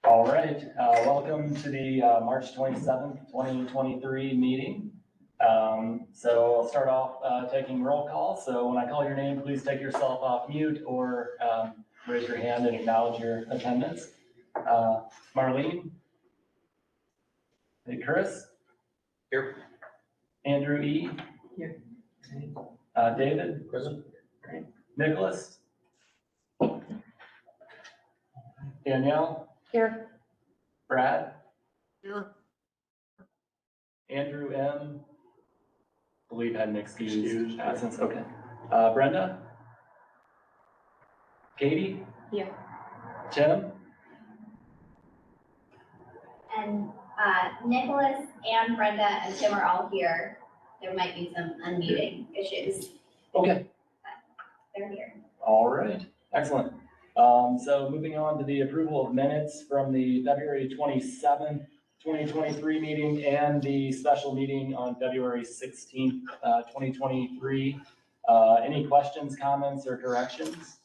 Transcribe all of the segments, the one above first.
All right, welcome to the March 27th, 2023 meeting. So I'll start off taking roll call. So when I call your name, please take yourself off mute or raise your hand and acknowledge your attendance. Marlene? Hey, Chris? Here. Andrew E? Here. David? Present. Great. Nicholas? Danielle? Here. Brad? Here. Andrew M? I believe had an excused absence. Okay. Brenda? Katie? Here. Tim? And Nicholas and Brenda and Tim are all here. There might be some unmuting issues. Okay. They're here. All right. Excellent. So moving on to the approval of minutes from the February 27th, 2023 meeting and the special meeting on February 16th, 2023. Any questions, comments, or corrections?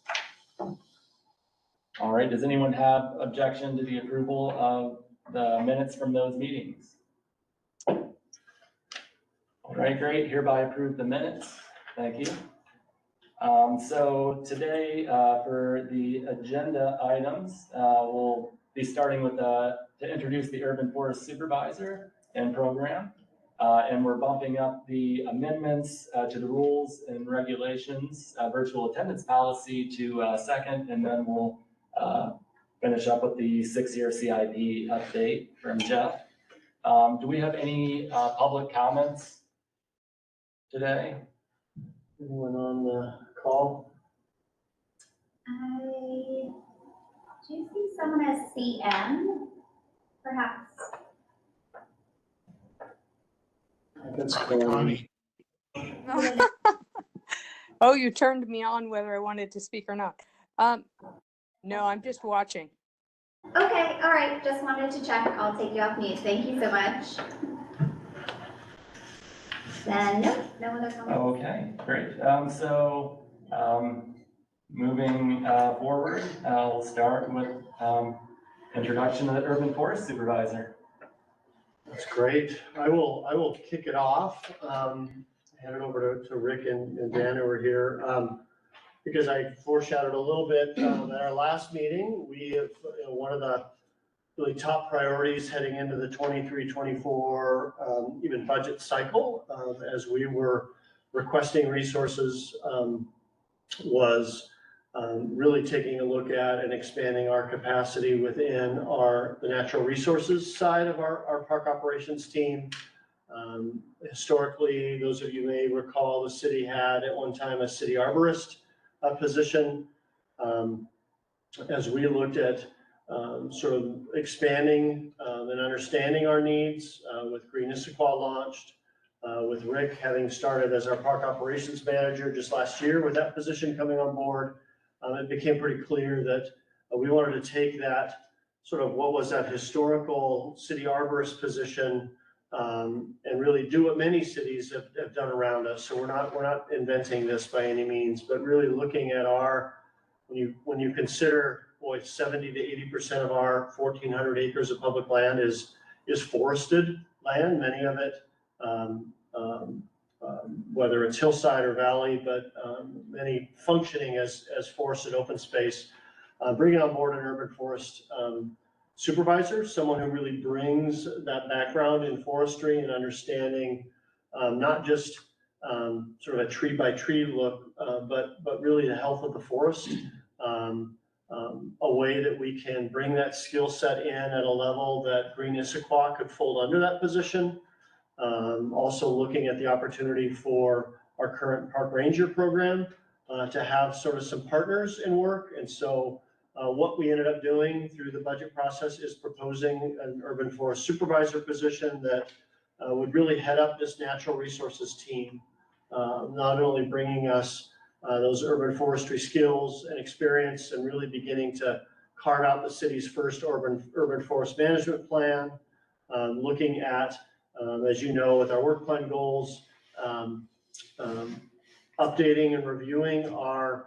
All right. Does anyone have objection to the approval of the minutes from those meetings? All right, great. Hereby approve the minutes. Thank you. So today, for the agenda items, we'll be starting with to introduce the Urban Forest Supervisor and program. And we're bumping up the amendments to the rules and regulations, virtual attendance policy to second, and then we'll finish up with the 6-year CIP update from Jeff. Do we have any public comments today? Anyone on the call? Do you see someone as CM, perhaps? That's Connie. Oh, you turned me on whether I wanted to speak or not. No, I'm just watching. Okay, all right. Just wanted to check. I'll take you off mute. Thank you so much. Then no other comments. Okay, great. Moving forward, we'll start with introduction of the Urban Forest Supervisor. That's great. I will kick it off. Hand it over to Rick and Dan over here. Because I foreshadowed a little bit at our last meeting, we have one of the really top priorities heading into the 23-24 even budget cycle as we were requesting resources was really taking a look at and expanding our capacity within the natural resources side of our park operations team. Historically, those of you may recall, the city had at one time a city arborist position. As we looked at sort of expanding and understanding our needs with Green Issaquah launched, with Rick having started as our park operations manager just last year with that position coming on board, it became pretty clear that we wanted to take that sort of what was that historical city arborist position and really do what many cities have done around us. So we're not inventing this by any means, but really looking at when you consider, boy, 70 to 80% of our 1,400 acres of public land is forested land, many of it, whether it's hillside or valley, but many functioning as forested open space. Bringing on board an urban forest supervisor, someone who really brings that background in forestry and understanding not just sort of a tree by tree look, but really the health of the forest. A way that we can bring that skill set in at a level that Green Issaquah could fold under that position. Also looking at the opportunity for our current park ranger program to have sort of some partners in work. And so what we ended up doing through the budget process is proposing an urban forest supervisor position that would really head up this natural resources team, not only bringing us those urban forestry skills and experience and really beginning to carve out the city's first urban forest management plan, looking at, as you know, with our work plan goals, updating and reviewing our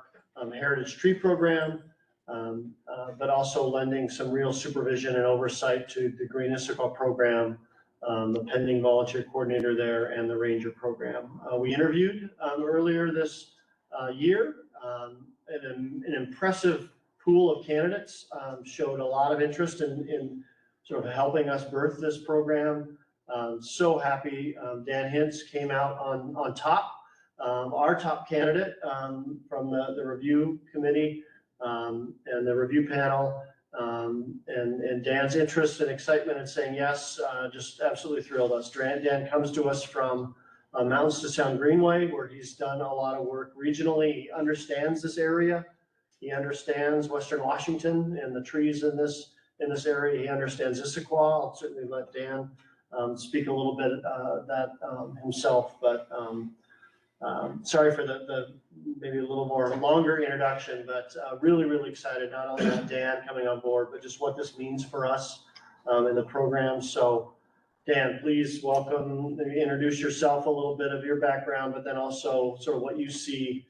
heritage tree program, but also lending some real supervision and oversight to the Green Issaquah program, the pending volunteer coordinator there, and the ranger program. We interviewed earlier this year, and an impressive pool of candidates showed a lot of interest in sort of helping us birth this program. So happy Dan Hintz came out on top, our top candidate from the review committee and the review panel. And Dan's interest and excitement in saying yes, just absolutely thrilled us. Dan comes to us from Mountains to Sound Greenway, where he's done a lot of work regionally. He understands this area. He understands Western Washington and the trees in this area. He understands Issaquah. I'll certainly let Dan speak a little bit that himself, but sorry for the maybe a little more longer introduction, but really, really excited not only about Dan coming on board, but just what this means for us in the program. So Dan, please welcome, introduce yourself, a little bit of your background, but then also sort of what you see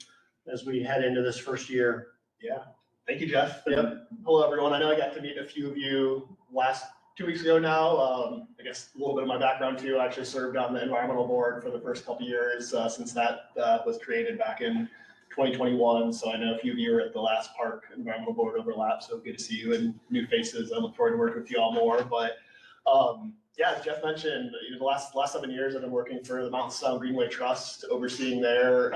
as we head into this first year. Yeah, thank you, Jeff. Yep. Hello, everyone. I know I got to meet a few of you last 2 weeks ago now. I guess a little bit of my background too. I actually served on the environmental board for the first couple of years since that was created back in 2021. So I know a few of you are at the last park environmental board overlap. So good to see you and new faces. I look forward to working with you all more. But yeah, as Jeff mentioned, the last 7 years I've been working for the Mountains to Sound Greenway Trust, overseeing their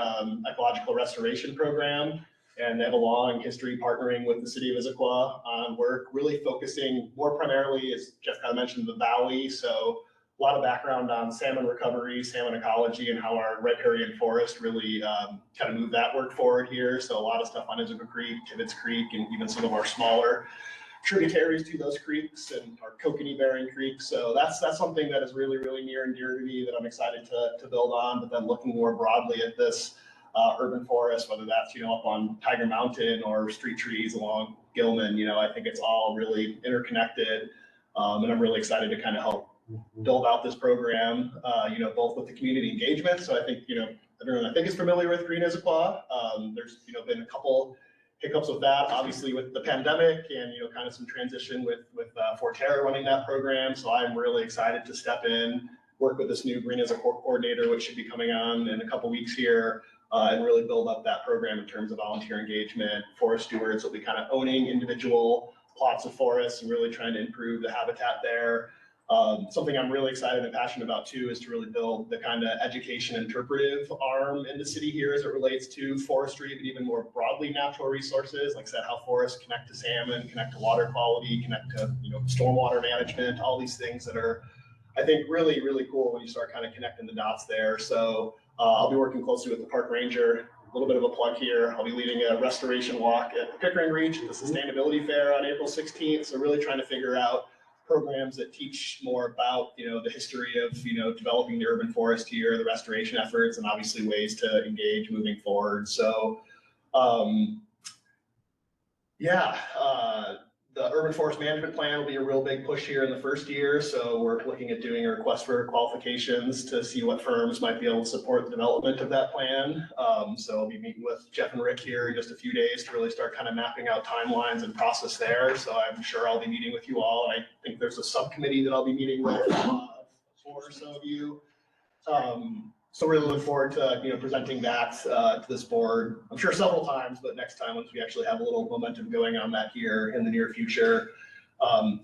ecological restoration program. And they have a long history partnering with the city of Issaquah on work, really focusing more primarily, as Jeff kind of mentioned, the valley. So a lot of background on salmon recovery, salmon ecology, and how our riparian forest really kind of moved that work forward here. So a lot of stuff on Issaquah Creek, Tibbetts Creek, and even some of our smaller tributaries to those creeks and our kokanee bearing creeks. So that's something that is really, really near and dear to me that I'm excited to build on. But then looking more broadly at this urban forest, whether that's, up on Tiger Mountain or street trees along Gilman, I think it's all really interconnected. And I'm really excited to kind of help build out this program, both with the community engagement. So I think, everyone I think is familiar with Green Issaquah. There's, been a couple hiccups with that, obviously with the pandemic and, kind of some transition with Forterra running that program. So I'm really excited to step in, work with this new Green Issaquah coordinator, which should be coming on in a couple weeks here. And really build up that program in terms of volunteer engagement. Forest stewards will be kind of owning individual plots of forests and really trying to improve the habitat there. Something I'm really excited and passionate about too is to really build the kind of education interpretive arm in the city here as it relates to forestry, but even more broadly natural resources. Like I said, how forests connect to salmon, connect to water quality, connect to stormwater management, all these things that are, I think, really, really cool when you start kind of connecting the dots there. So I'll be working closely with the park ranger. A little bit of a plug here. I'll be leading a restoration walk at the Pickering Reach at the Sustainability Fair on April 16th. So really trying to figure out programs that teach more about, the history of, developing the urban forest here, the restoration efforts, and obviously ways to engage moving forward. So, the urban forest management plan will be a real big push here in the first year. So we're looking at doing a request for qualifications to see what firms might be able to support the development of that plan. So I'll be meeting with Jeff and Rick here in just a few days to really start kind of mapping out timelines and process there. So I'm sure I'll be meeting with you all. And I think there's a subcommittee that I'll be meeting with 4 or so of you. So really look forward to presenting that to this board. I'm sure several times, but next time once we actually have a little momentum going on that here in the near future.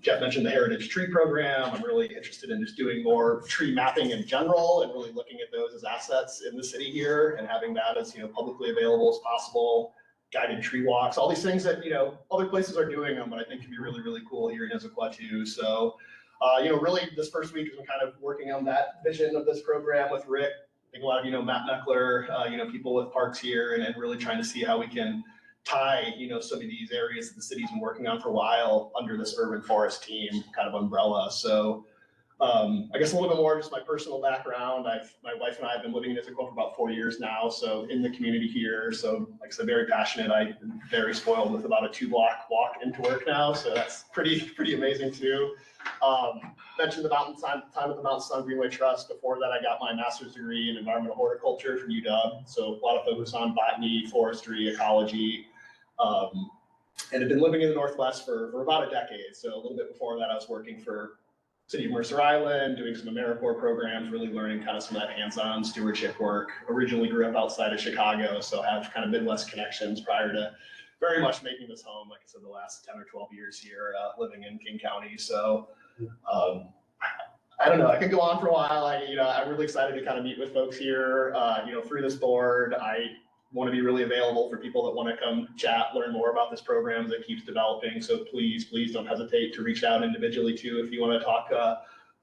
Jeff mentioned the Heritage Tree Program. I'm really interested in just doing more tree mapping in general and really looking at those as assets in the city here and having that as publicly available as possible. Guided tree walks, all these things that other places are doing them, but I think can be really, really cool here in Issaquah too. So really this first week has been kind of working on that vision of this program with Rick. I think a lot of Matt Meckler, people with parks here, and really trying to see how we can tie some of these areas that the city's been working on for a while under this urban forest team kind of umbrella. So I guess a little bit more just my personal background. My wife and I have been living in Issaquah for about 4 years now, so in the community here. So like I said, very passionate. I'm very spoiled with about a 2-block walk into work now, so that's pretty amazing too. Mentioned the time at the Mountains to Sound Greenway Trust. Before that, I got my master's degree in environmental horticulture from UW. So a lot of focus on botany, forestry, ecology. and had been living in the Northwest for about a decade. So a little bit before that, I was working for City of Mercer Island, doing some AmeriCorps programs, really learning kind of some of that hands-on stewardship work. Originally grew up outside of Chicago, so have kind of Midwest connections prior to very much making this home, like I said, the last 10 or 12 years here, living in King County. So I don't know, I could go on for a while. I'm really excited to kind of meet with folks here, through this board. I want to be really available for people that want to come chat, learn more about this program that keeps developing. So please don't hesitate to reach out individually too if you want to talk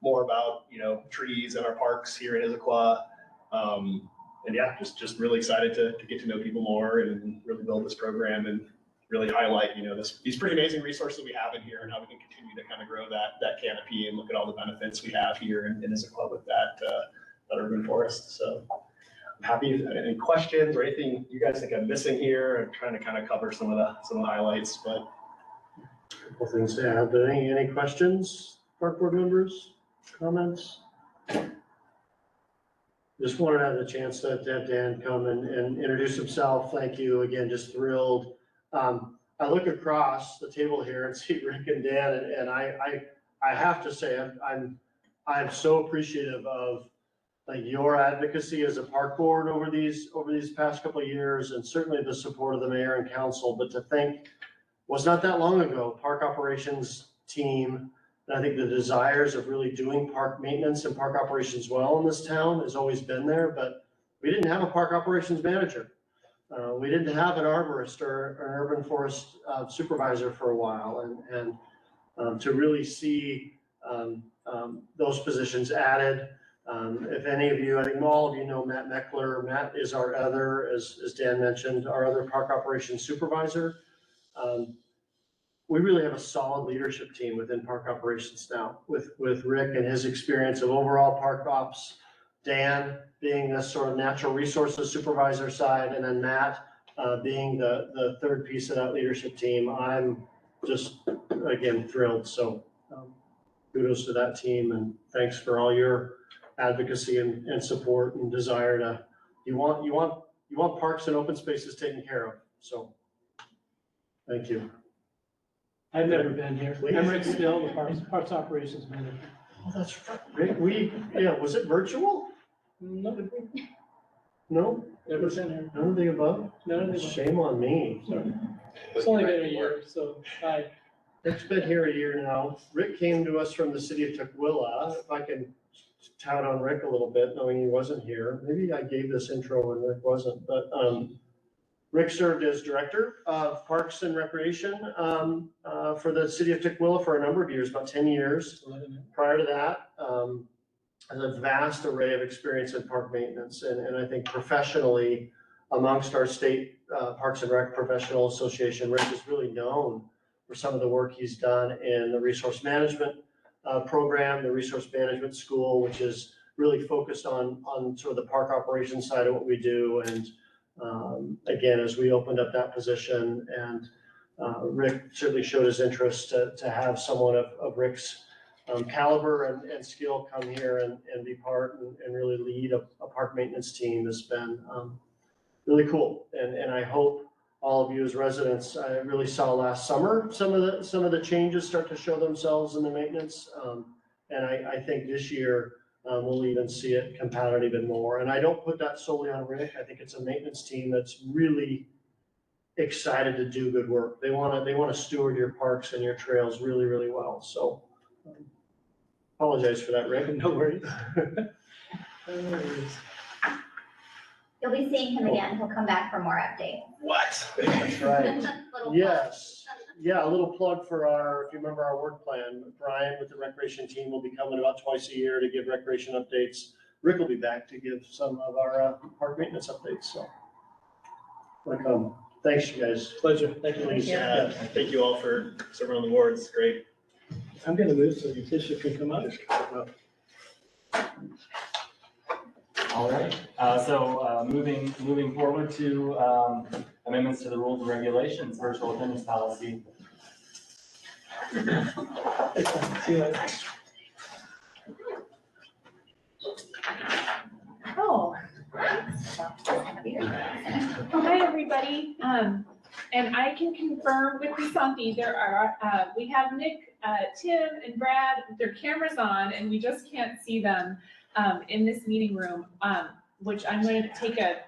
more about, trees and our parks here in Issaquah. And yeah, just really excited to get to know people more and really build this program and really highlight, these pretty amazing resources we have in here and how we can continue to kind of grow that canopy and look at all the benefits we have here in Issaquah with that urban forest. So I'm happy. Any questions or anything you guys think I'm missing here? I'm trying to kind of cover some of the highlights, but. A couple things to add, but any questions, park board members, comments? Just wanted to have the chance to have Dan come and introduce himself. Thank you again, just thrilled. I look across the table here and see Rick and Dan, and I have to say, I'm so appreciative of like your advocacy as a park board over these past couple of years, and certainly the support of the mayor and council. But to think, was not that long ago, park operations team, and I think the desires of really doing park maintenance and park operations well in this town has always been there, but we didn't have a park operations manager. We didn't have an arborist or an urban forest supervisor for a while, and to really see those positions added. If any of you, I think all of you know Matt Meckler. Matt is our other, as Dan mentioned, our other park operations supervisor. We really have a solid leadership team within park operations now with Rick and his experience of overall park ops, Dan being the sort of natural resources supervisor side, and then Matt being the third piece of that leadership team. I'm just, again, thrilled. So kudos to that team, and thanks for all your advocacy and support and desire to, you want parks and open spaces taken care of. So thank you. I've never been here. Please. I'm Rick Still, the Parks Operations Manager. Oh, that's right. Was it virtual? No, No? never been here. None of the above? None of the above. Shame on me. It's only been a year, so hi. Rick's been here a year now. Rick came to us from the city of Tukwila. If I can tout on Rick a little bit, knowing he wasn't here. Maybe I gave this intro when Rick wasn't, but Rick served as director of Parks and Recreation for the city of Tukwila for a number of years, about 10 years. Prior to that, has a vast array of experience in park maintenance, and I think professionally amongst our state Parks and Rec Professional Association, Rick is really known for some of the work he's done in the resource management program, the resource management school, which is really focused on sort of the park operations side of what we do. And again, as we opened up that position, and Rick certainly showed his interest to have someone of Rick's caliber and skill come here and be part and really lead a park maintenance team has been really cool. And I hope all of you as residents, I really saw last summer some of the changes start to show themselves in the maintenance. And I think this year we'll even see it compounded even more. And I don't put that solely on Rick. I think it's a maintenance team that's really excited to do good work. They want to steward your parks and your trails really, really well. So apologize for that, Rick. No worries. No worries. You'll be seeing him again. He'll come back for more updates. What? That's right. Little Yes. Yeah, a little plug for if you remember our work plan, Brian with the recreation team will be coming about twice a year to give recreation updates. Rick will be back to give some of our park maintenance updates. So welcome. Thanks, you guys. Pleasure. Thank you. Please. Yeah, thank you all for serving on the boards. Great. I'm gonna move so your tissue can come up. All right, so moving forward to amendments to the rules and regulations, virtual attendance policy. See you later. Oh. Hi, everybody. And I can confirm with Asante, there are, we have Nick, Tim and Brad, their cameras on, and we just can't see them in this meeting room, which I'm going to take a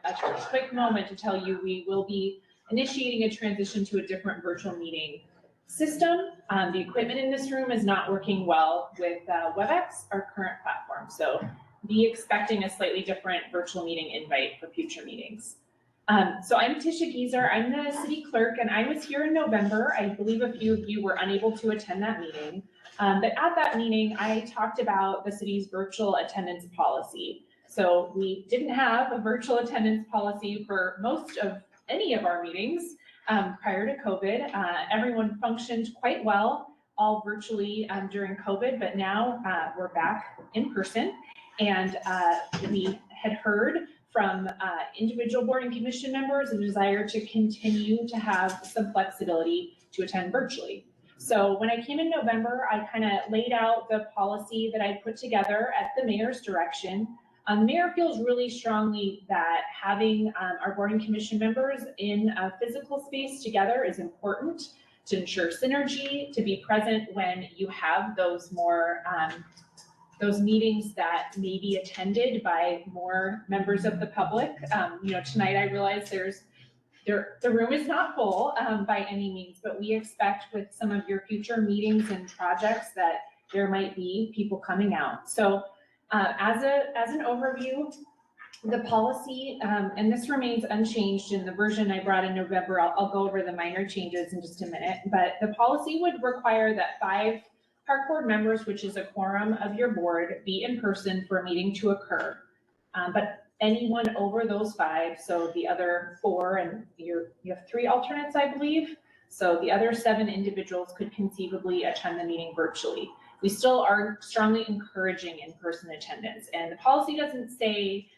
quick moment to tell you, we will be initiating a transition to a different virtual meeting system. The equipment in this room is not working well with WebEx, our current platform. So be expecting a slightly different virtual meeting invite for future meetings. So I'm Tisha Gieser, I'm the city clerk, and I was here in November. I believe a few of you were unable to attend that meeting. But at that meeting, I talked about the city's virtual attendance policy. So we didn't have a virtual attendance policy for most of any of our meetings prior to COVID. Everyone functioned quite well, all virtually during COVID, but now we're back in person. And we had heard from individual board and commission members a desire to continue to have some flexibility to attend virtually. So when I came in November, I kind of laid out the policy that I put together at the mayor's direction. The mayor feels really strongly that having our board and commission members in a physical space together is important to ensure synergy, to be present when you have those more those meetings that may be attended by more members of the public. You know, tonight I realize the room is not full by any means, but we expect with some of your future meetings and projects that there might be people coming out. So as an overview, the policy, and this remains unchanged in the version I brought in November. I'll go over the minor changes in just a minute, but the policy would require that 5 park board members, which is a quorum of your board, be in person for a meeting to occur. But anyone over those 5, so the other 4, and you have 3 alternates, I believe. So the other 7 individuals could conceivably attend the meeting virtually. We still are strongly encouraging in-person attendance, and the policy doesn't say,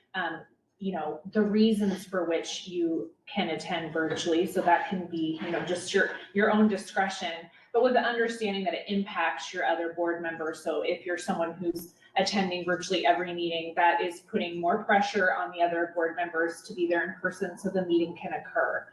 you know, the reasons for which you can attend virtually. So that can be, you know, just your own discretion, but with the understanding that it impacts your other board members. So if you're someone who's attending virtually every meeting, that is putting more pressure on the other board members to be there in person so the meeting can occur.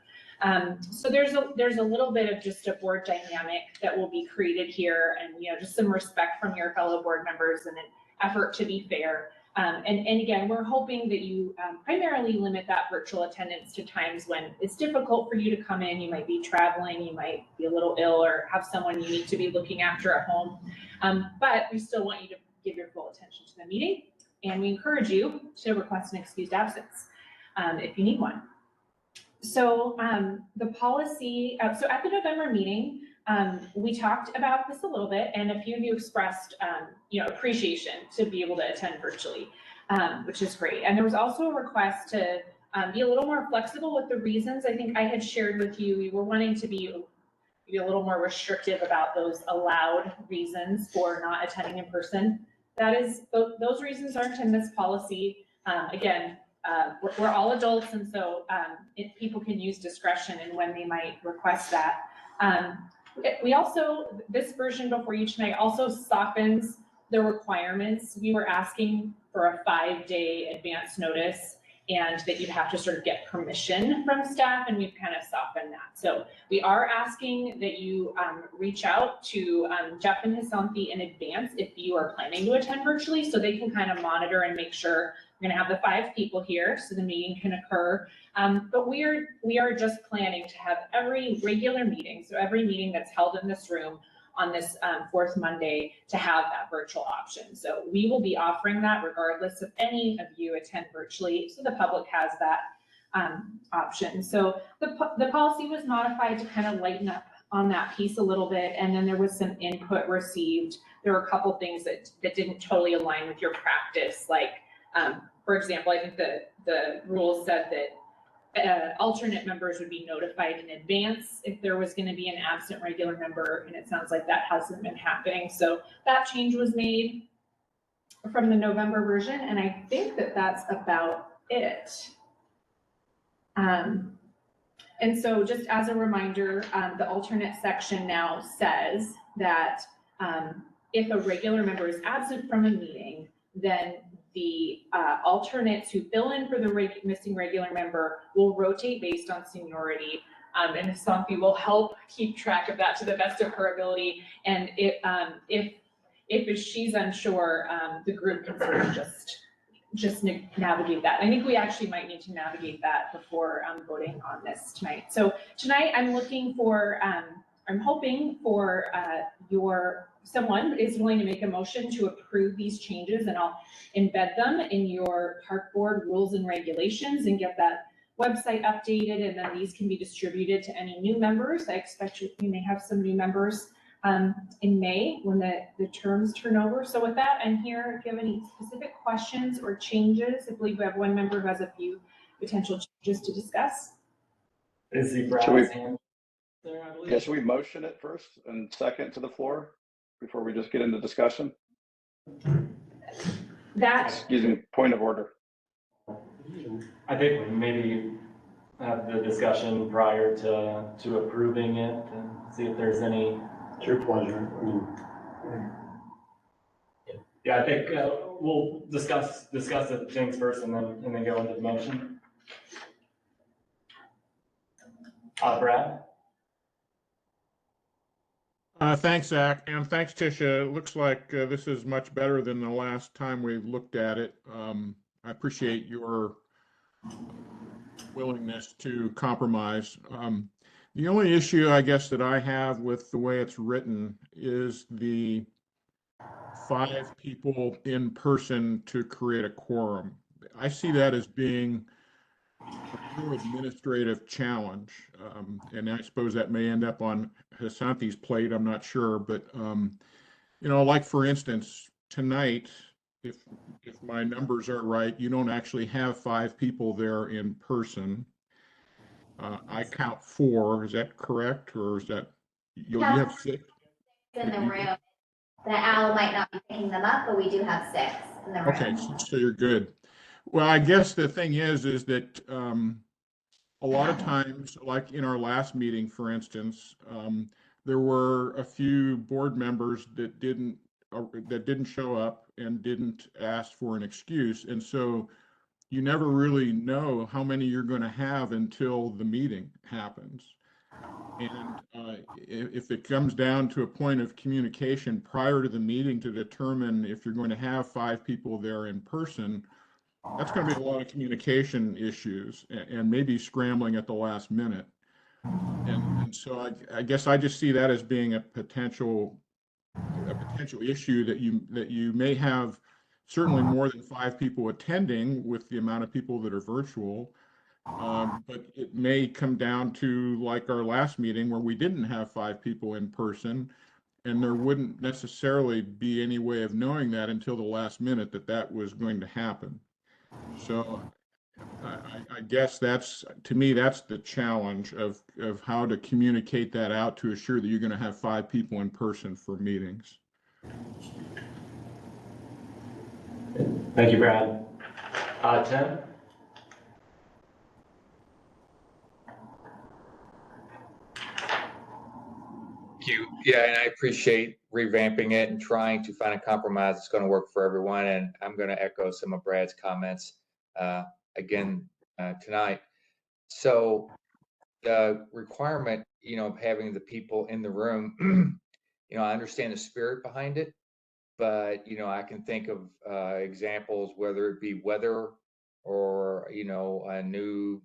So there's a little bit of just a board dynamic that will be created here, and you know, just some respect from your fellow board members and an effort to be fair. And again, we're hoping that you primarily limit that virtual attendance to times when it's difficult for you to come in. You might be traveling, you might be a little ill, or have someone you need to be looking after at home. But we still want you to give your full attention to the meeting, and we encourage you to request an excused absence if you need one. So the policy, so at the November meeting, we talked about this a little bit, and a few of you expressed, you know, appreciation to be able to attend virtually, which is great. And there was also a request to be a little more flexible with the reasons. I think I had shared with you, we were wanting to be a little more restrictive about those allowed reasons for not attending in person. That is, those reasons aren't in this policy. Again, we're all adults, and so if people can use discretion in when they might request that. We also, this version before you tonight also softens the requirements. We were asking for a 5-day advance notice and that you'd have to sort of get permission from staff, and we've kind of softened that. So we are asking that you reach out to Jeff and Asante in advance if you are planning to attend virtually, so they can kind of monitor and make sure we're gonna have the 5 people here so the meeting can occur. But we are just planning to have every regular meeting, so every meeting that's held in this room on this 4th Monday, to have that virtual option. So we will be offering that regardless if any of you attend virtually, so the public has that option. So the policy was modified to kind of lighten up on that piece a little bit, and then there was some input received. There were a couple things that didn't totally align with your practice, like for example, I think the rules said that alternate members would be notified in advance if there was going to be an absent regular member, and it sounds like that hasn't been happening. So that change was made from the November version, and I think that that's about it. And so just as a reminder, the alternate section now says that if a regular member is absent from a meeting, then the alternates who fill in for the missing regular member will rotate based on seniority And Issaquah will help keep track of that to the best of her ability. And if she's unsure, the group can sort of just navigate that. I think we actually might need to navigate that before voting on this tonight. So tonight I'm looking for, I'm hoping for someone is willing to make a motion to approve these changes, and I'll embed them in your park board rules and regulations and get that website updated, and then these can be distributed to any new members. I expect you may have some new members in May when the terms turn over. So with that, I'm here if you have any specific questions or changes. I believe we have one member who has a few potential changes to discuss. Is the Brad's hand there, I believe? Yeah, should we motion it first and second to the floor before we just get into discussion? Excuse me, point of order. I think we maybe have the discussion prior to approving it and see if there's any. It's your pleasure. Yeah, I think we'll discuss the things first and then go into the motion. Brad? Thanks, Zach, and thanks, Tisha. It looks like this is much better than the last time we looked at it. I appreciate your willingness to compromise. The only issue, I guess, that I have with the way it's written is the 5 people in person to create a quorum. I see that as being a real administrative challenge, and I suppose that may end up on Hasanti's plate. I'm not sure, but you know, like for instance, tonight, if my numbers are right, you don't actually have 5 people there in person. I count 4. Is that correct, or is that you have 6 in the room? The owl might not be picking them up, but we do have 6 in the room. Okay, so you're good. Well, I guess the thing is that a lot of times, like in our last meeting, for instance, there were a few board members that didn't show up and didn't ask for an excuse, and so you never really know how many you're going to have until the meeting happens. And if it comes down to a point of communication prior to the meeting to determine if you're going to have 5 people there in person, that's going to be a lot of communication issues and maybe scrambling at the last minute. And so I guess I just see that as being a potential issue that you may have certainly more than 5 people attending with the amount of people that are virtual. But it may come down to like our last meeting where we didn't have 5 people in person, and there wouldn't necessarily be any way of knowing that until the last minute that was going to happen. So I guess to me, that's the challenge of how to communicate that out to assure that you're going to have 5 people in person for meetings. Thank you, Brad. Tim? Thank you. Yeah, and I appreciate revamping it and trying to find a compromise that's going to work for everyone. And I'm going to echo some of Brad's comments again tonight. So the requirement, of having the people in the room, I understand the spirit behind it, but, I can think of examples, whether it be weather or, a new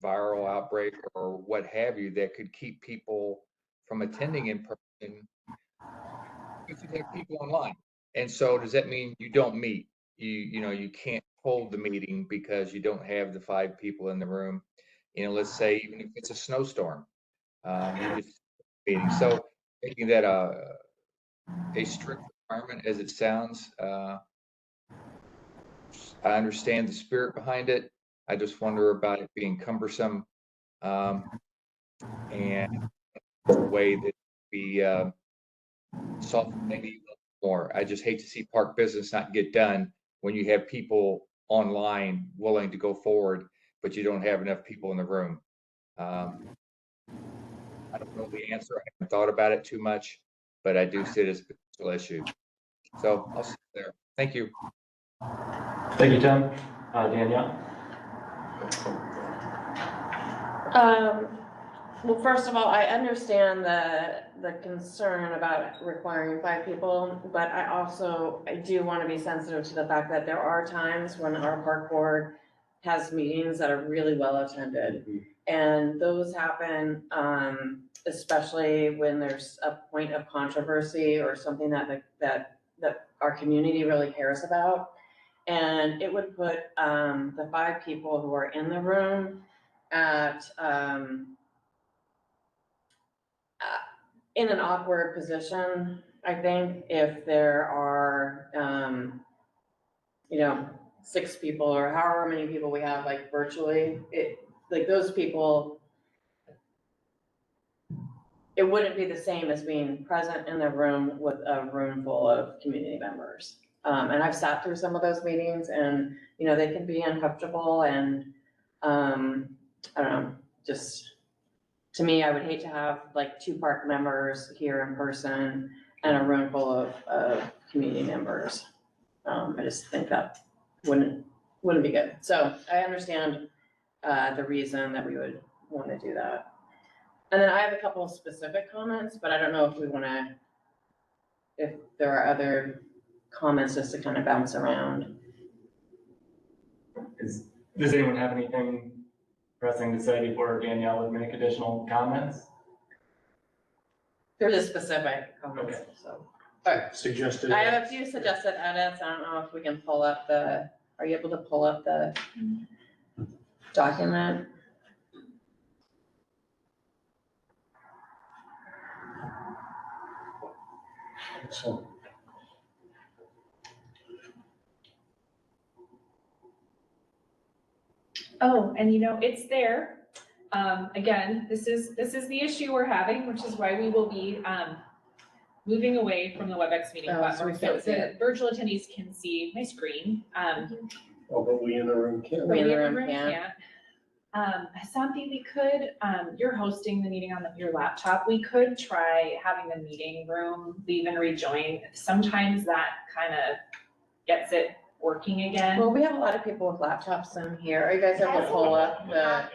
viral outbreak or what have you, that could keep people from attending in person if you have people online. And so does that mean you don't meet? You can't hold the meeting because you don't have the 5 people in the room. Let's say even if it's a snowstorm, you just meeting. So making that a strict requirement as it sounds, I understand the spirit behind it. I just wonder about it being cumbersome and the way that be solved maybe more. I just hate to see park business not get done when you have people online willing to go forward, but you don't have enough people in the room. I don't know the answer. I haven't thought about it too much, but I do see it as a potential issue. So I'll sit there. Thank you. Thank you, Tim. Danielle? Well, first of all, I understand the concern about requiring 5 people, but I do want to be sensitive to the fact that there are times when our park board has meetings that are really well attended. And those happen, especially when there's a point of controversy or something that our community really cares about. And it would put, the 5 people who are in the room at, in an awkward position, I think, if there are, 6 people or however many people we have, like virtually, those people, it wouldn't be the same as being present in the room with a room full of community members. And I've sat through some of those meetings and, they can be uncomfortable and, I don't know, just, to me, I would hate to have like 2 park members here in person and a room full of community members. I just think that wouldn't be good. So I understand the reason that we would want to do that. And then I have a couple of specific comments, but I don't know if there are other comments just to kind of bounce around. Does anyone have anything pressing to say before Danielle would make additional comments? There's a specific comment, Okay. so. All right. Suggested. I have a few suggested edits. I don't know if we can pull up are you able to pull up the document? So, Oh, and it's there. Again, this is the issue we're having, which is why we will be moving away from the WebEx meeting Oh, so we platform. So can't see the it. virtual attendees can see my screen. but we in the room can't. We in the in room can't. Santi, we could, you're hosting the meeting on your laptop. We could try having the meeting room leave and rejoin. Sometimes that kind of gets it working again. Well, we have a lot of people with laptops in here. Are you guys able to pull up the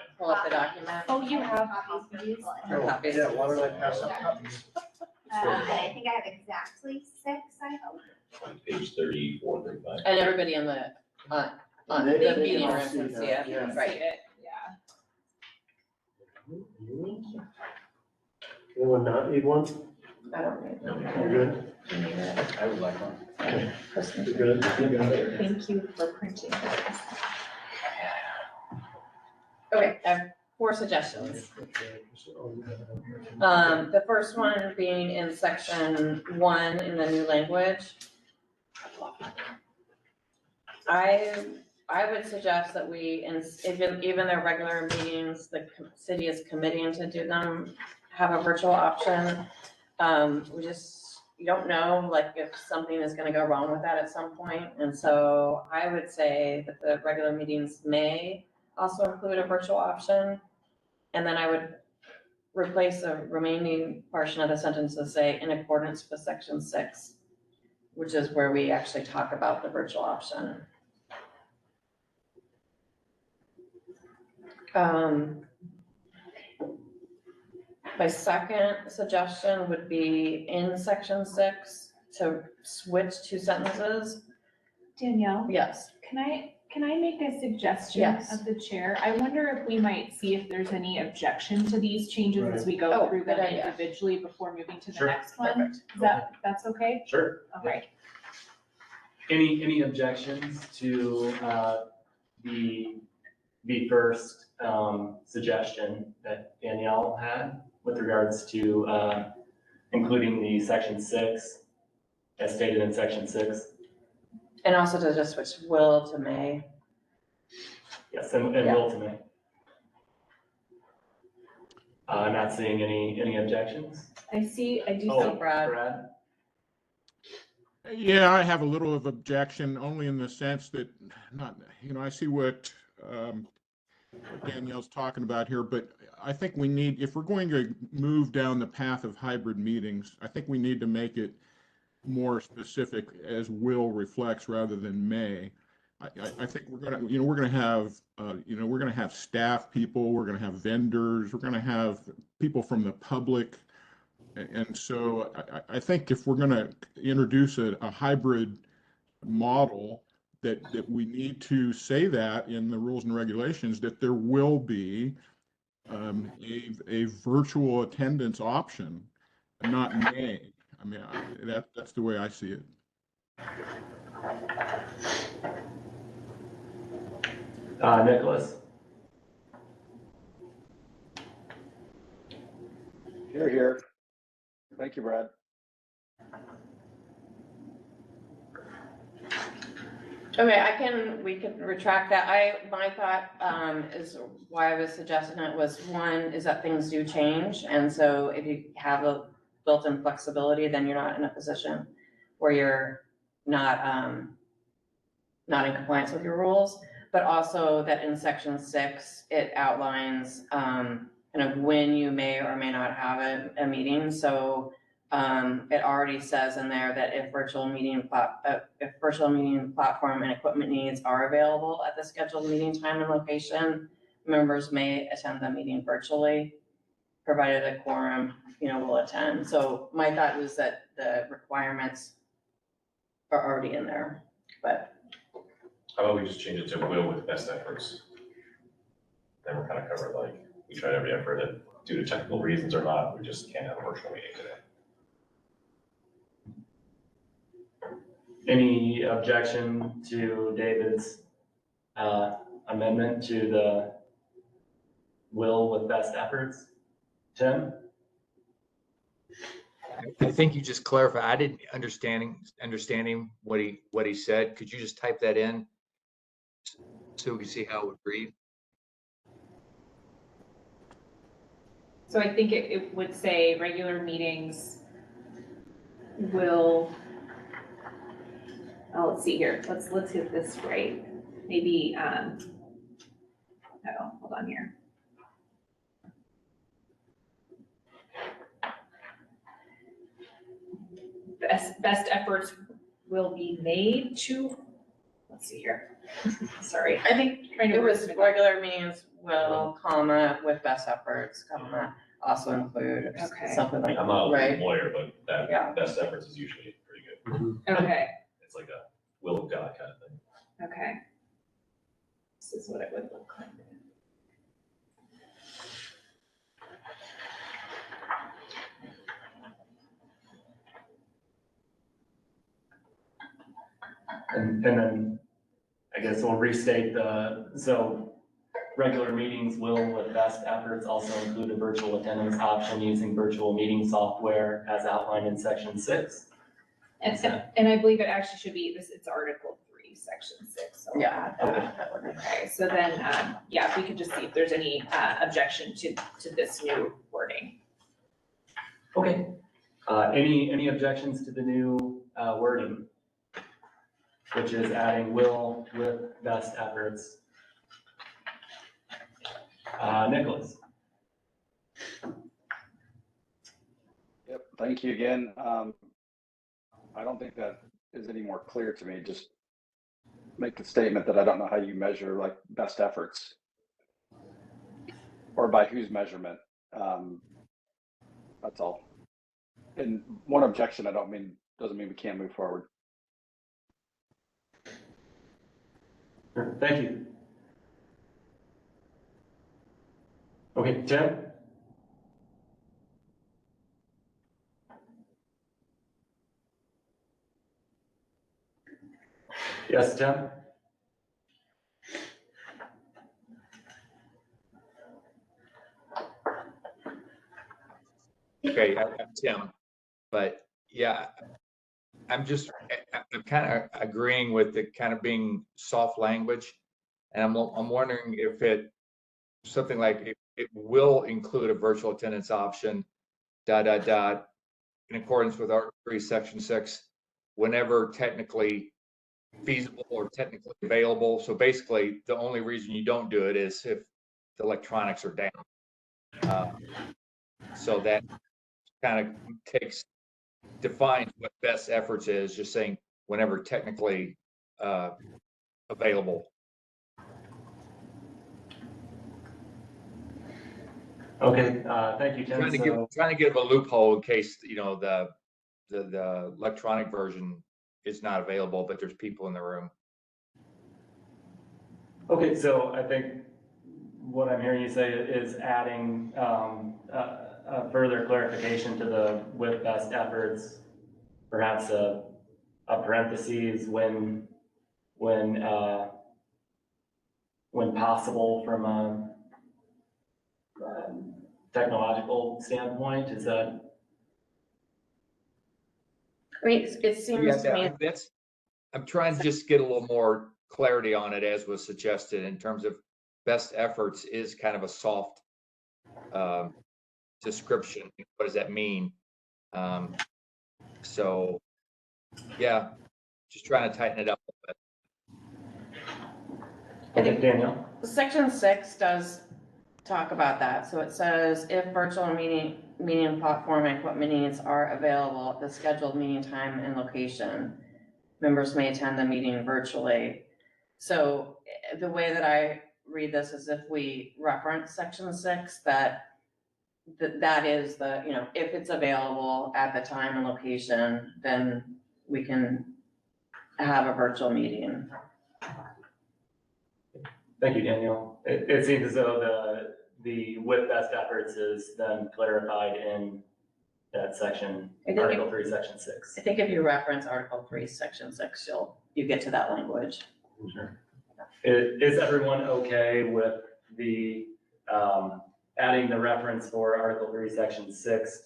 document? Oh, you have copies for people. Or copies? Yeah, why don't I pass out copies? And I think I have exactly 6, I hope. On page 34, 35. And everybody in the, on They the can meeting all room see can see that, it, yeah. See right? it, yeah. Anyone not need one? I don't need No, it. You're good? You need it? I would like one. Kristen? You're good? You got it. Thank you for printing. Okay, I have 4 suggestions. The first one being in section 1 in the new language. I would suggest that we, even their regular meetings, the city is committing to do them, have a virtual option. You don't know, like, if something is gonna go wrong with that at some point. And so I would say that the regular meetings may also include a virtual option. And then I would replace the remaining portion of the sentence to say, in accordance with section 6, which is where we actually talk about the virtual option. My second suggestion would be in section 6 to switch 2 sentences. Danielle, Yes. can I make a suggestion Yes. of the chair? I wonder if we might see if there's any objection to these changes as we go Oh, through them good idea. individually before moving to the Sure. next one. Perfect. That's okay? Sure. Okay. Any objections to the first suggestion that Danielle had with regards to including the section 6, as stated in section 6? And also to just switch will to may. Yes, and Yeah. will to me. I'm not seeing any objections. I do see. Oh, Brad. Brad? Yeah, I have a little of objection only in the sense that I see what Danielle's talking about here, but I think we need, if we're going to move down the path of hybrid meetings, I think we need to make it more specific as will reflects rather than may. I think we're gonna have, we're gonna have staff people, we're gonna have vendors, we're gonna have people from the public. And so I think if we're gonna introduce a hybrid model, that we need to say that in the rules and regulations, that there will be a virtual attendance option, not may. I mean, that's the way I see it. Nicholas? Here. Thank you, Brad. Okay, we can retract that. My thought, is why I was suggesting it was, one, is that things do change. And so if you have a built-in flexibility, then you're not in a position where you're not in compliance with your rules. But also that in section 6, it outlines, kind of when you may or may not have a meeting. So it already says in there that if virtual meeting platform and equipment needs are available at the scheduled meeting time and location, members may attend the meeting virtually, provided a quorum, will attend. So my thought was that the requirements are already in there, but. How about we just change it to will with best efforts? Then we're kind of covered, like, we tried every effort, and due to technical reasons or not, we just can't have a virtual meeting today. Any objection to David's amendment to the will with best efforts? Tim? I think you just clarified. I didn't understanding what he said. Could you just type that in so we can see how it would read? So I think it would say regular meetings will, let's see here. Let's get this right. Maybe, hold on here. Best efforts will be made to, let's see here. Sorry, I think it was regular meetings will, comma, with best efforts, comma, also include, Okay. something like, I'm not a right? lawyer, but that Yeah. best efforts is usually pretty good. Okay, It's like a will of God kind of thing. okay. This is what it would look like. And then I guess we'll restate so regular meetings will with best efforts also include a virtual attendance option using virtual meeting software as outlined in section 6. And I believe it actually should be it's Article 3, Section 6. So Yeah. Okay, so then, if we could just see if there's any objection to this new wording. Okay. Any objections to the new wording, which is adding will with best efforts? Nicholas? Yep, thank you again. I don't think that is any more clear to me. Just make the statement that I don't know how you measure like best efforts or by whose measurement. That's all. And one objection doesn't mean we can't move forward. Thank you. Okay, Tim? Yes, Tim? Okay, I'm Tim, but yeah, I'm kind of agreeing with the kind of being soft language. And I'm wondering if something like it will include a virtual attendance option, ... in accordance with Article 3, Section 6, whenever technically feasible or technically available. So basically, the only reason you don't do it is if the electronics are down. So that kind of defines what best efforts is, just saying whenever technically available. Okay, thank you, Tim. Trying to give a loophole in case, you know, the electronic version is not available, but there's people in the room. Okay, so I think what I'm hearing you say is adding a further clarification to the with best efforts, perhaps a parentheses when possible from a technological standpoint. Is that? I mean, it seems to me. I'm trying to just get a little more clarity on it, as was suggested, in terms of best efforts is kind of a soft description. What does that mean? So yeah, just trying to tighten it up a bit. Okay, Danielle. Section 6 does talk about that. So it says if virtual meeting platform and equipment needs are available at the scheduled meeting time and location, members may attend the meeting virtually. So the way that I read this is if we reference section 6, that is the, you know, if it's available at the time and location, then we can have a virtual meeting. Thank you, Danielle. It seems as though the with best efforts is then clarified in that section, Article 3, Section 6. I think if you reference Article 3, Section 6, you get to that language. Sure. Is everyone okay with the adding the reference for Article 3, Section 6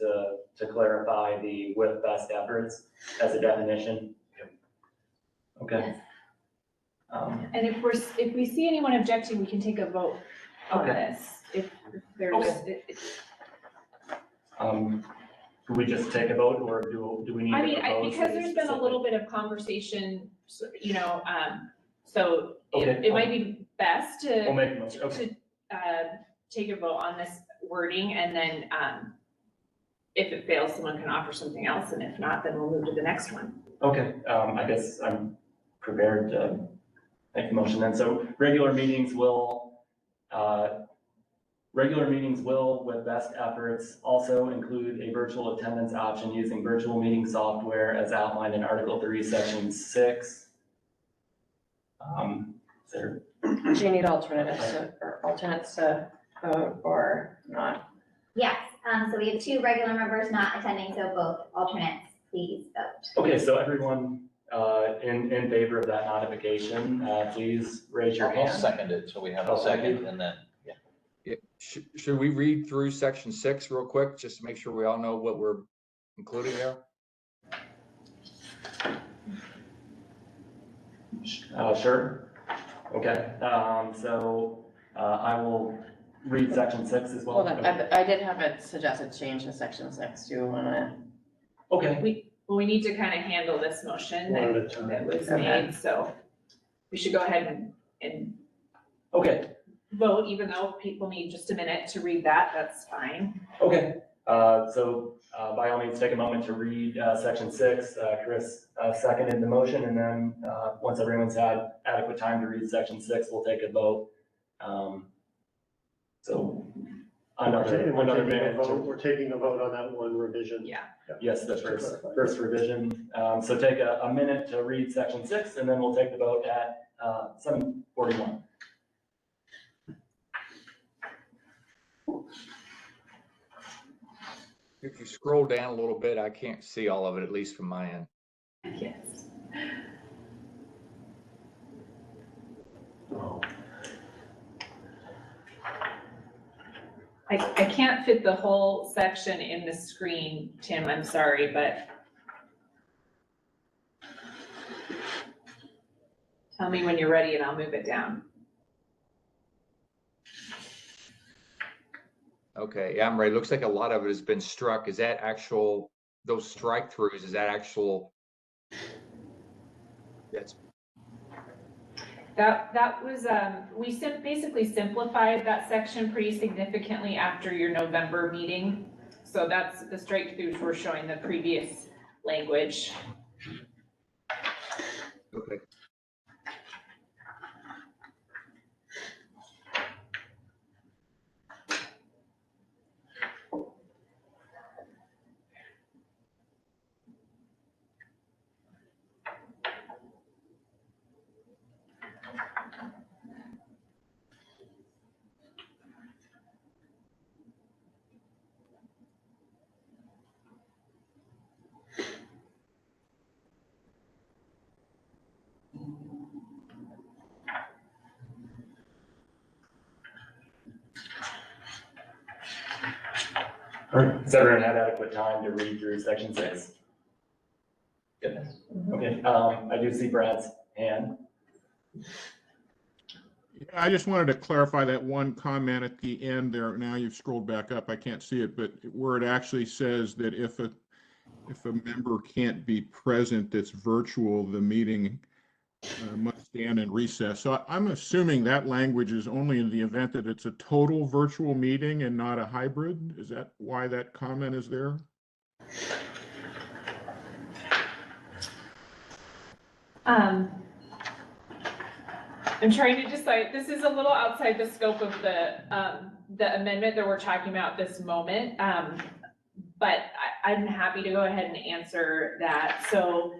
to clarify the with best efforts as a definition? Okay. And if we see anyone objecting, we can take a vote on this. If there's. Okay. Can we just take a vote, or do we need to propose? Because there's been a little bit of conversation, you know, so Okay. it might be best We'll make a motion. Okay. take a vote on this wording, and then if it fails, someone can offer something else, and if not, then we'll move to the next one. Okay, I guess I'm prepared to make the motion then. So regular meetings will, with best efforts, also include a virtual attendance option using virtual meeting software as outlined in Article 3, Section 6. Do you need alternates to vote or not? Yes, so we have 2 regular members not attending, so both alternates, please vote. Okay, so everyone in favor of that modification, please raise your hand. I'll second it, so we have a second, and then, Yeah. Should we read through Section 6 real quick, just to make sure we all know what we're including there? Sure. Okay, so I will read Section 6 as well. Hold on, I did have a suggested change to Section 6. Do you want to? Okay. We need to kind of handle this motion that was made, so we should go ahead and Okay. vote, even though people need just a minute to read that, that's fine. Okay, so by all means, take a moment to read Section 6. Chris seconded the motion, and then once everyone's had adequate time to read Section 6, we'll take a vote. So another minute. We're taking a vote on that one revision. Yeah. Yes, that's first revision. So take a minute to read Section 6, and then we'll take the vote at 7:41. If you scroll down a little bit, I can't see all of it, at least from my end. Yes. I can't fit the whole section in the screen, Tim, I'm sorry, but tell me when you're ready and I'll move it down. Okay, yeah, I'm ready. Looks like a lot of it has been struck. Is that actual, those strike throughs, is that actual? That was, we basically simplified that section pretty significantly after your November meeting. So that's the strike throughs we're showing the previous language. Okay. Has everyone had adequate time to read through section 6? Good. Okay, I do see Brad's hand. I just wanted to clarify that one comment at the end there. Now you've scrolled back up. I can't see it, but where it actually says that if a member can't be present that's virtual, the meeting must stand in recess. So I'm assuming that language is only in the event that it's a total virtual meeting and not a hybrid. Is that why that comment is there? I'm trying to decide, this is a little outside the scope of the amendment that we're talking about this moment. But I'm happy to go ahead and answer that. So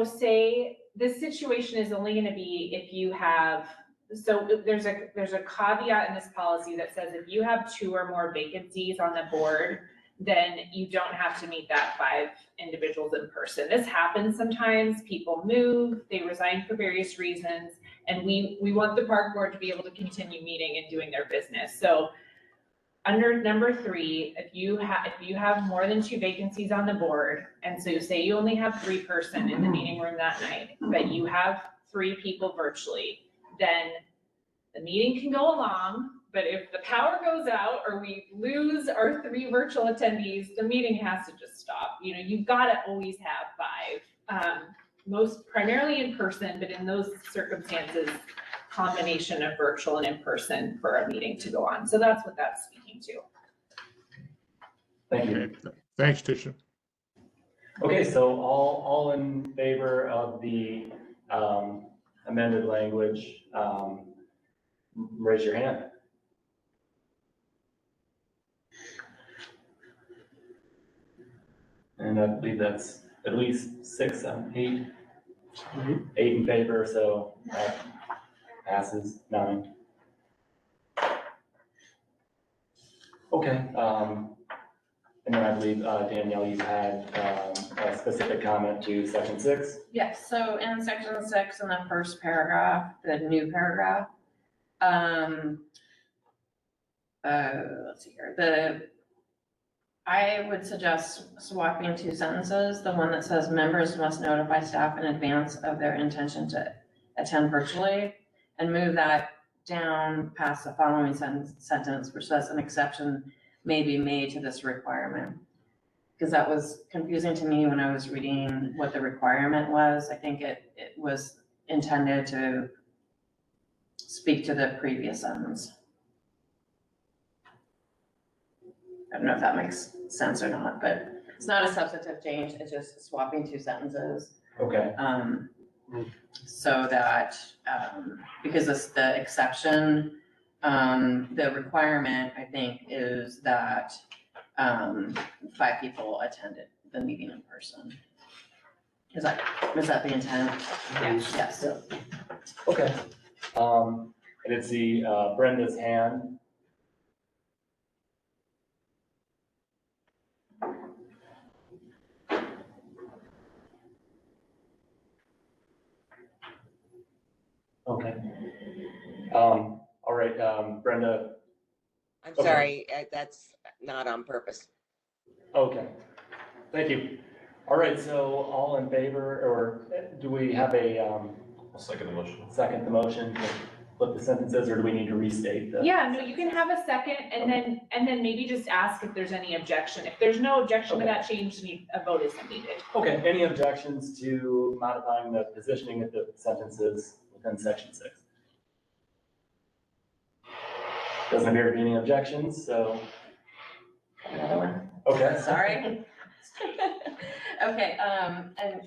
say this situation is only gonna be if you have, so there's a caveat in this policy that says if you have 2 or more vacancies on the board, then you don't have to meet that 5 individuals in person. This happens sometimes, people move, they resign for various reasons, and we want the park board to be able to continue meeting and doing their business. So under number 3, if you have more than 2 vacancies on the board, and so say you only have 3 person in the meeting room that night, but you have 3 people virtually, then the meeting can go along, but if the power goes out or we lose our 3 virtual attendees, the meeting has to just stop. You know, you've got to always have 5, most primarily in person, but in those circumstances, combination of virtual and in person for a meeting to go on. So that's what that's speaking to. Thank you. Okay. Thanks, Tisha. Okay, so all in favor of the amended language, raise your hand. And I believe that's at least 6, 7, 8 in favor, so that passes 9. Okay, and then I believe, Danielle, you had a specific comment to section 6. Yes, so in section 6, in the first paragraph, the new paragraph, let's see here, I would suggest swapping 2 sentences. The one that says members must notify staff in advance of their intention to attend virtually, and move that down past the following sentence, which says an exception may be made to this requirement. Because that was confusing to me when I was reading what the requirement was. I think it was intended to speak to the previous sentence. I don't know if that makes sense or not, but it's not a substantive change, it's just swapping 2 sentences. Okay. So that, because it's the exception, the requirement, I think, is that 5 people attended the meeting in person. Was that the intent? Yes. Yes. Okay. I did see Brenda's hand. Okay. All right, Brenda. I'm Okay. sorry, that's not on purpose. Okay, thank you. All right, so all in favor, or do we have a I'll second the motion. second the motion to flip the sentences, or do we need to restate the? Yeah, no, you can have a second and then maybe just ask if there's any objection. If there's no objection to Okay. that change, a vote isn't needed. Okay, any objections to modifying the positioning of the sentences within section 6? Doesn't appear to be any objections, so. Another one. Okay. Sorry. Okay, and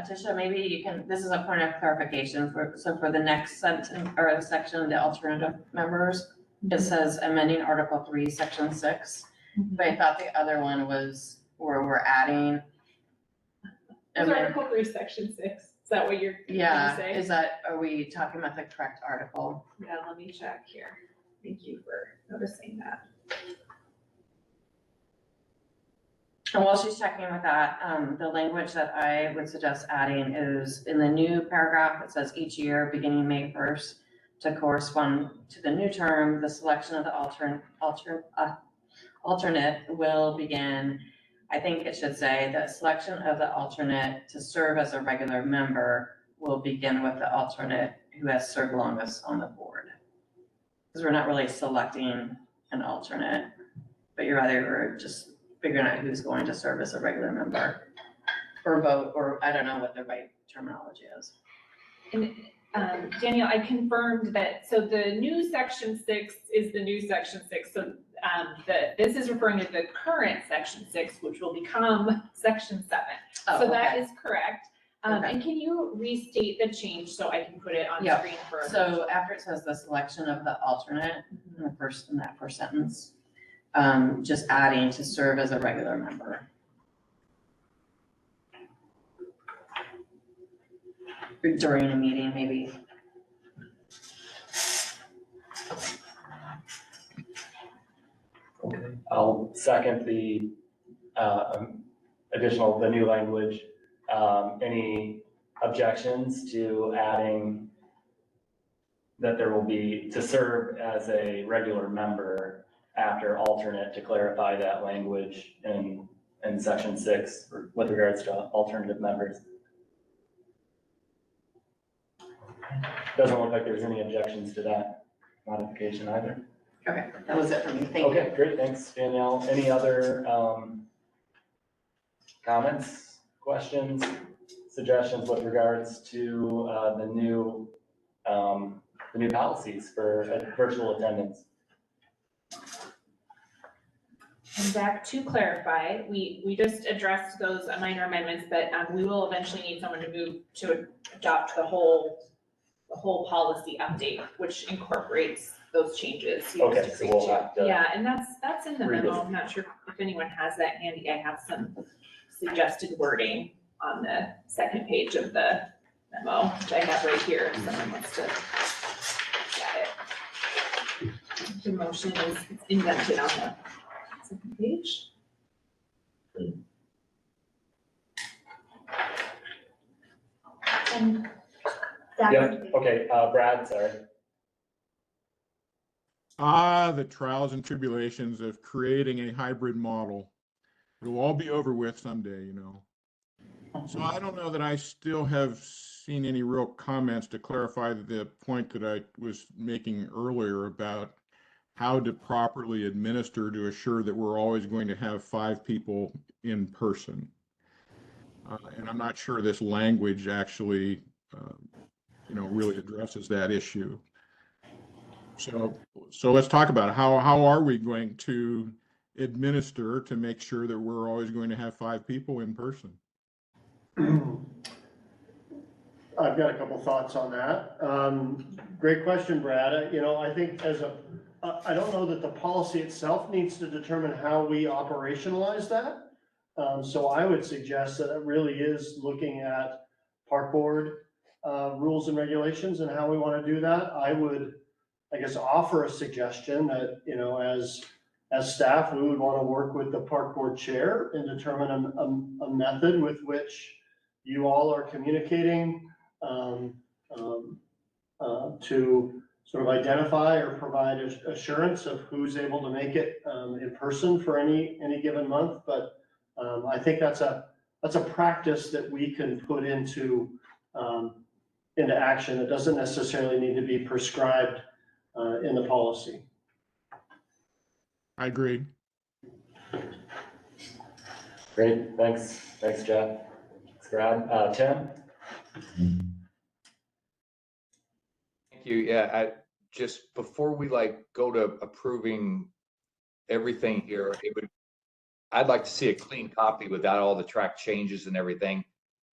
Tisha, maybe you can, this is a point of clarification for the next sentence or section, the alternative members, it says amending Article 3, Section 6. But I thought the other one was where we're adding. Is Article 3, Section 6? Is that what you're Yeah, saying? are we talking about the correct article? Yeah, let me check here. Thank you for noticing that. And while she's checking with that, the language that I would suggest adding is in the new paragraph, it says each year, beginning May 1st, to correspond to the new term, the selection of the alternate will begin. I think it should say the selection of the alternate to serve as a regular member will begin with the alternate who has served longest on the board. Because we're not really selecting an alternate, but you're either just figuring out who's going to serve as a regular member or vote, or I don't know what the right terminology is. And Daniel, I confirmed that, so the new section 6 is the new section 6. So this is referring to the current section 6, which will become section 7. Oh, So that okay. is correct. Okay. And can you restate the change so I can put it on Yeah. screen for? So after it says the selection of the alternate in the first, in that first sentence, just adding to serve as a regular member. During a meeting, maybe. I'll second the the new language. Any objections to adding that there will be to serve as a regular member after alternate, to clarify that language in section 6 with regards to alternative members? Doesn't look like there's any objections to that modification either. Okay, that was it for me. Thank you. Okay, great, thanks, Danielle. Any other comments, questions, suggestions with regards to the new policies for virtual attendance? And back to clarify, we just addressed those minor amendments, but we will eventually need someone to move to adopt the whole policy update, which incorporates those changes. You Okay, just so agreed we'll to. have to Yeah, and that's in the memo. revisit. I'm not sure if anyone has that handy. I have some suggested wording on the second page of the memo, which I have right here, if someone wants to get it. The motion is indented on the second page. And Zach, Yeah, okay, Brad, sorry. The trials and tribulations of creating a hybrid model. It'll all be over with someday, you know. So I don't know that I still have seen any real comments to clarify the point that I was making earlier about how to properly administer to assure that we're always going to have 5 people in person. And I'm not sure this language actually, really addresses that issue. So let's talk about it. How are we going to administer to make sure that we're always going to have 5 people in person? I've got a couple thoughts on that. Great question, Brad. I think I don't know that the policy itself needs to determine how we operationalize that. So I would suggest that it really is looking at park board rules and regulations and how we want to do that. I would, I guess, offer a suggestion that, as staff, we would want to work with the park board chair and determine a method with which you all are communicating to sort of identify or provide assurance of who's able to make it in person for any given month. But I think that's a practice that we can put into action. It doesn't necessarily need to be prescribed in the policy. I agree. Great, thanks, Jeff. Thanks, Brad. Tim? Thank you. Yeah, just before we go to approving everything here, I'd like to see a clean copy without all the track changes and everything,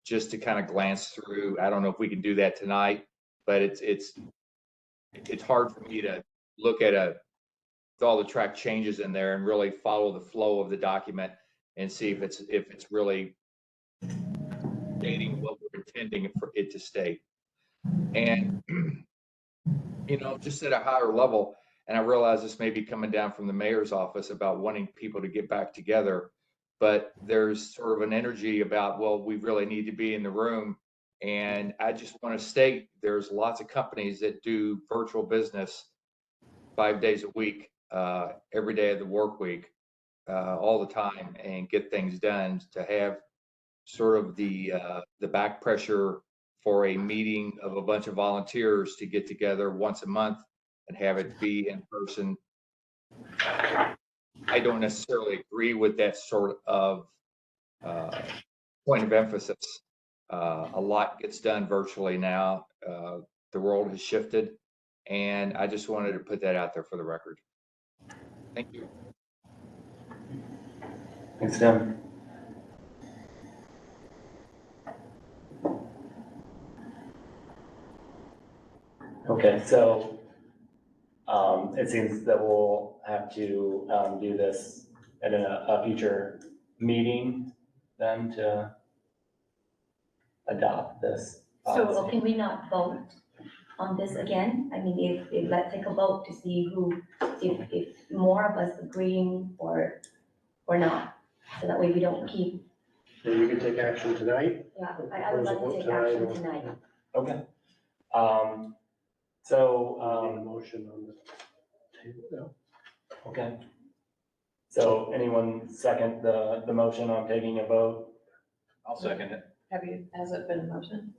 just to kind of glance through. I don't know if we can do that tonight, but it's hard for me to look at with all the track changes in there and really follow the flow of the document and see if it's really stating what we're intending for it to state. And just at a higher level, and I realize this may be coming down from the mayor's office about wanting people to get back together, but there's sort of an energy about, well, we really need to be in the room And I just want to state, there's lots of companies that do virtual business 5 days a week, every day of the work week, all the time, and get things done. To have sort of the back pressure for a meeting of a bunch of volunteers to get together once a month and have it be in person, I don't necessarily agree with that sort of point of emphasis. A lot gets done virtually now. The world has shifted, and I just wanted to put that out there for the record. Thank you. Thanks, Tim. Okay, so it seems that we'll have to do this at a future meeting then to adopt this. So can we not vote on this again? I mean, if let's take a vote to see who, if more of us agreeing or not, so that way we don't keep. Maybe you can take action tonight. Yeah, I would like to take action tonight. Okay. Motion on the table now. Okay. So anyone second the motion on taking a vote? I'll second it. Has it been a motion?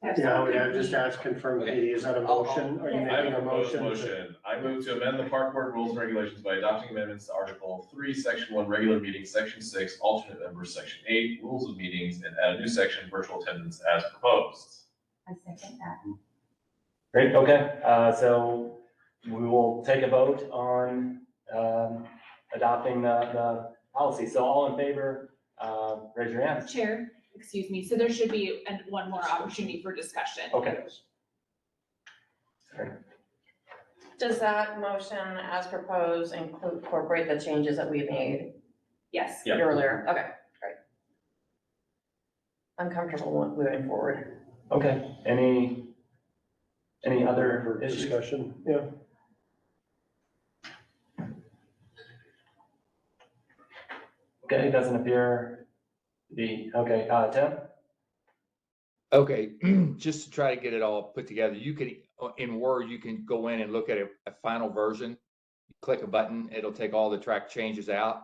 Yeah, I would have just asked, confirm, Katie, is that a motion? Are you I making a propose a motion? motion. I move to amend the park board rules and regulations by adopting amendments to Article 3, Section 1, regular meetings, Section 6, alternate members, Section 8, rules of meetings, and add a new section, virtual attendance, as proposed. I second that. Great, okay, so we will take a vote on adopting the policy. So all in favor, raise your hand. Chair, excuse me, so there should be one more opportunity for discussion. Okay. Sorry. Does that motion as proposed incorporate the changes that we made Yes. Yeah. earlier? Okay, great. I'm comfortable moving forward. Okay, any other For issues? discussion, yeah. Okay, it doesn't appear to be, okay, Tim? Okay, just to try to get it all put together, you can, in Word, you can go in and look at a final version. Click a button, it'll take all the track changes out.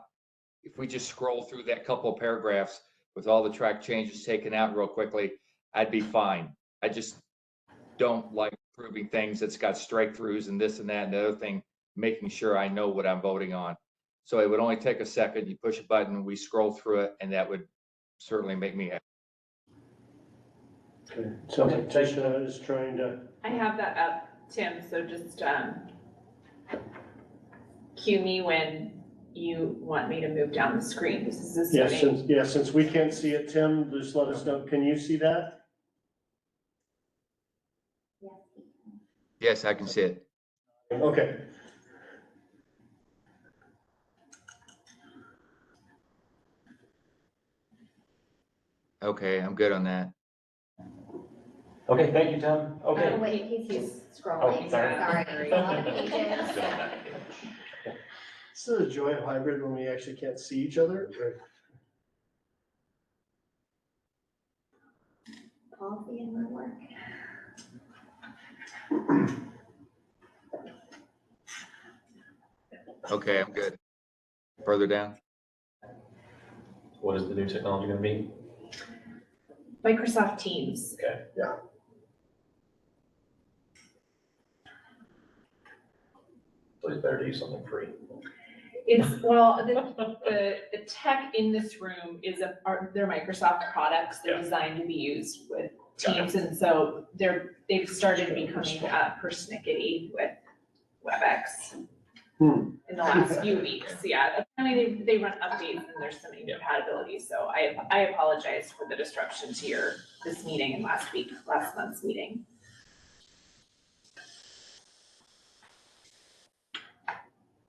If we just scroll through that couple of paragraphs with all the track changes taken out real quickly, I'd be fine. I just don't like proving things that's got strike throughs and this and that and the other thing, making sure I know what I'm voting on. So it would only take a second, you push a button, we scroll through it, and that would certainly make me happy. Okay, so Tisha is trying to. I have that up, Tim, so just cue me when you want me to move down the screen. This is Yes, since we can't see it, Tim, just let us know. Can you see that? Yes, I can see it. Okay. Okay, I'm good on that. Okay, thank you, Tim. Okay. Oh, wait, he's Oh, scrolling, sorry. sorry, it's a lot of pages. This is the joy of hybrid when we actually can't see each other. Policy in my work. Okay, I'm good. Further down. What is the new technology gonna be? Microsoft Teams. Okay. Yeah. So it's better to use something free. It's, well, the tech in this room is they're Microsoft products. They're Yeah. designed to be used with Got Teams, and so they've started becoming persnickety with WebEx in the last few weeks. Yeah, apparently they run updates and there's some incompatibility. So I apologize for the disruption to this meeting and last month's meeting.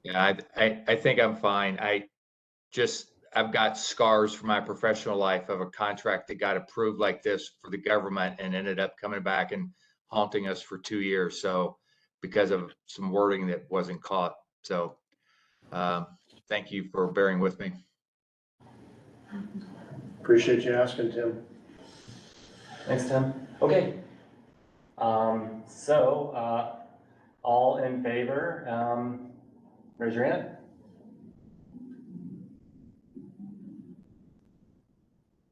Yeah, I think I'm fine. I've got scars from my professional life of a contract that got approved like this for the government and ended up coming back and haunting us for 2 years. So because of some wording that wasn't caught. So thank you for bearing with me. Appreciate you asking, Tim. Thanks, Tim. Okay. All in favor, raise your hand.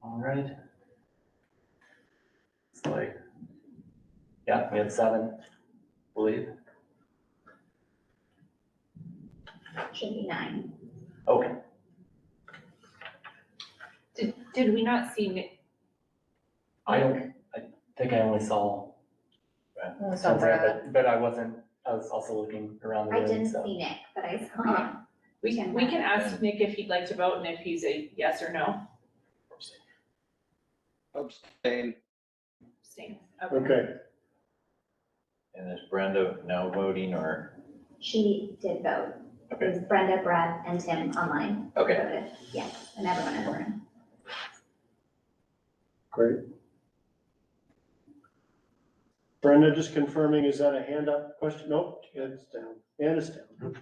All right. It's like, yeah, we had 7, I believe. Should be 9. Okay. Did we not see Nick? I think I only saw, but I was also looking around the I room, didn't so. see Nick, but I saw. We can ask Nick if he'd like to vote and if he's a yes or no. Abstain. Abstain. Okay, And is Brenda now voting or? She did vote. It was Brenda, Brad, and Tim online. Okay. Voted yes, and everyone in the room. great. Brenda, just confirming, is that a hand up question? Nope, it's down. And it's down.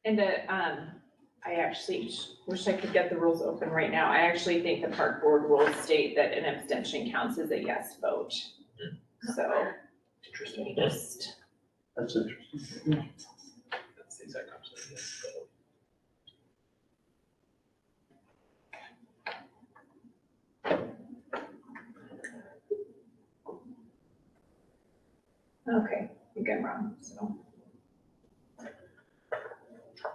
And I actually wish I could get the rules open right now. I actually think the park board rules state that an abstention counts as a yes vote. So. Interesting. Just. That's interesting. That's the exact opposite, yes. Okay, I think I'm wrong, so.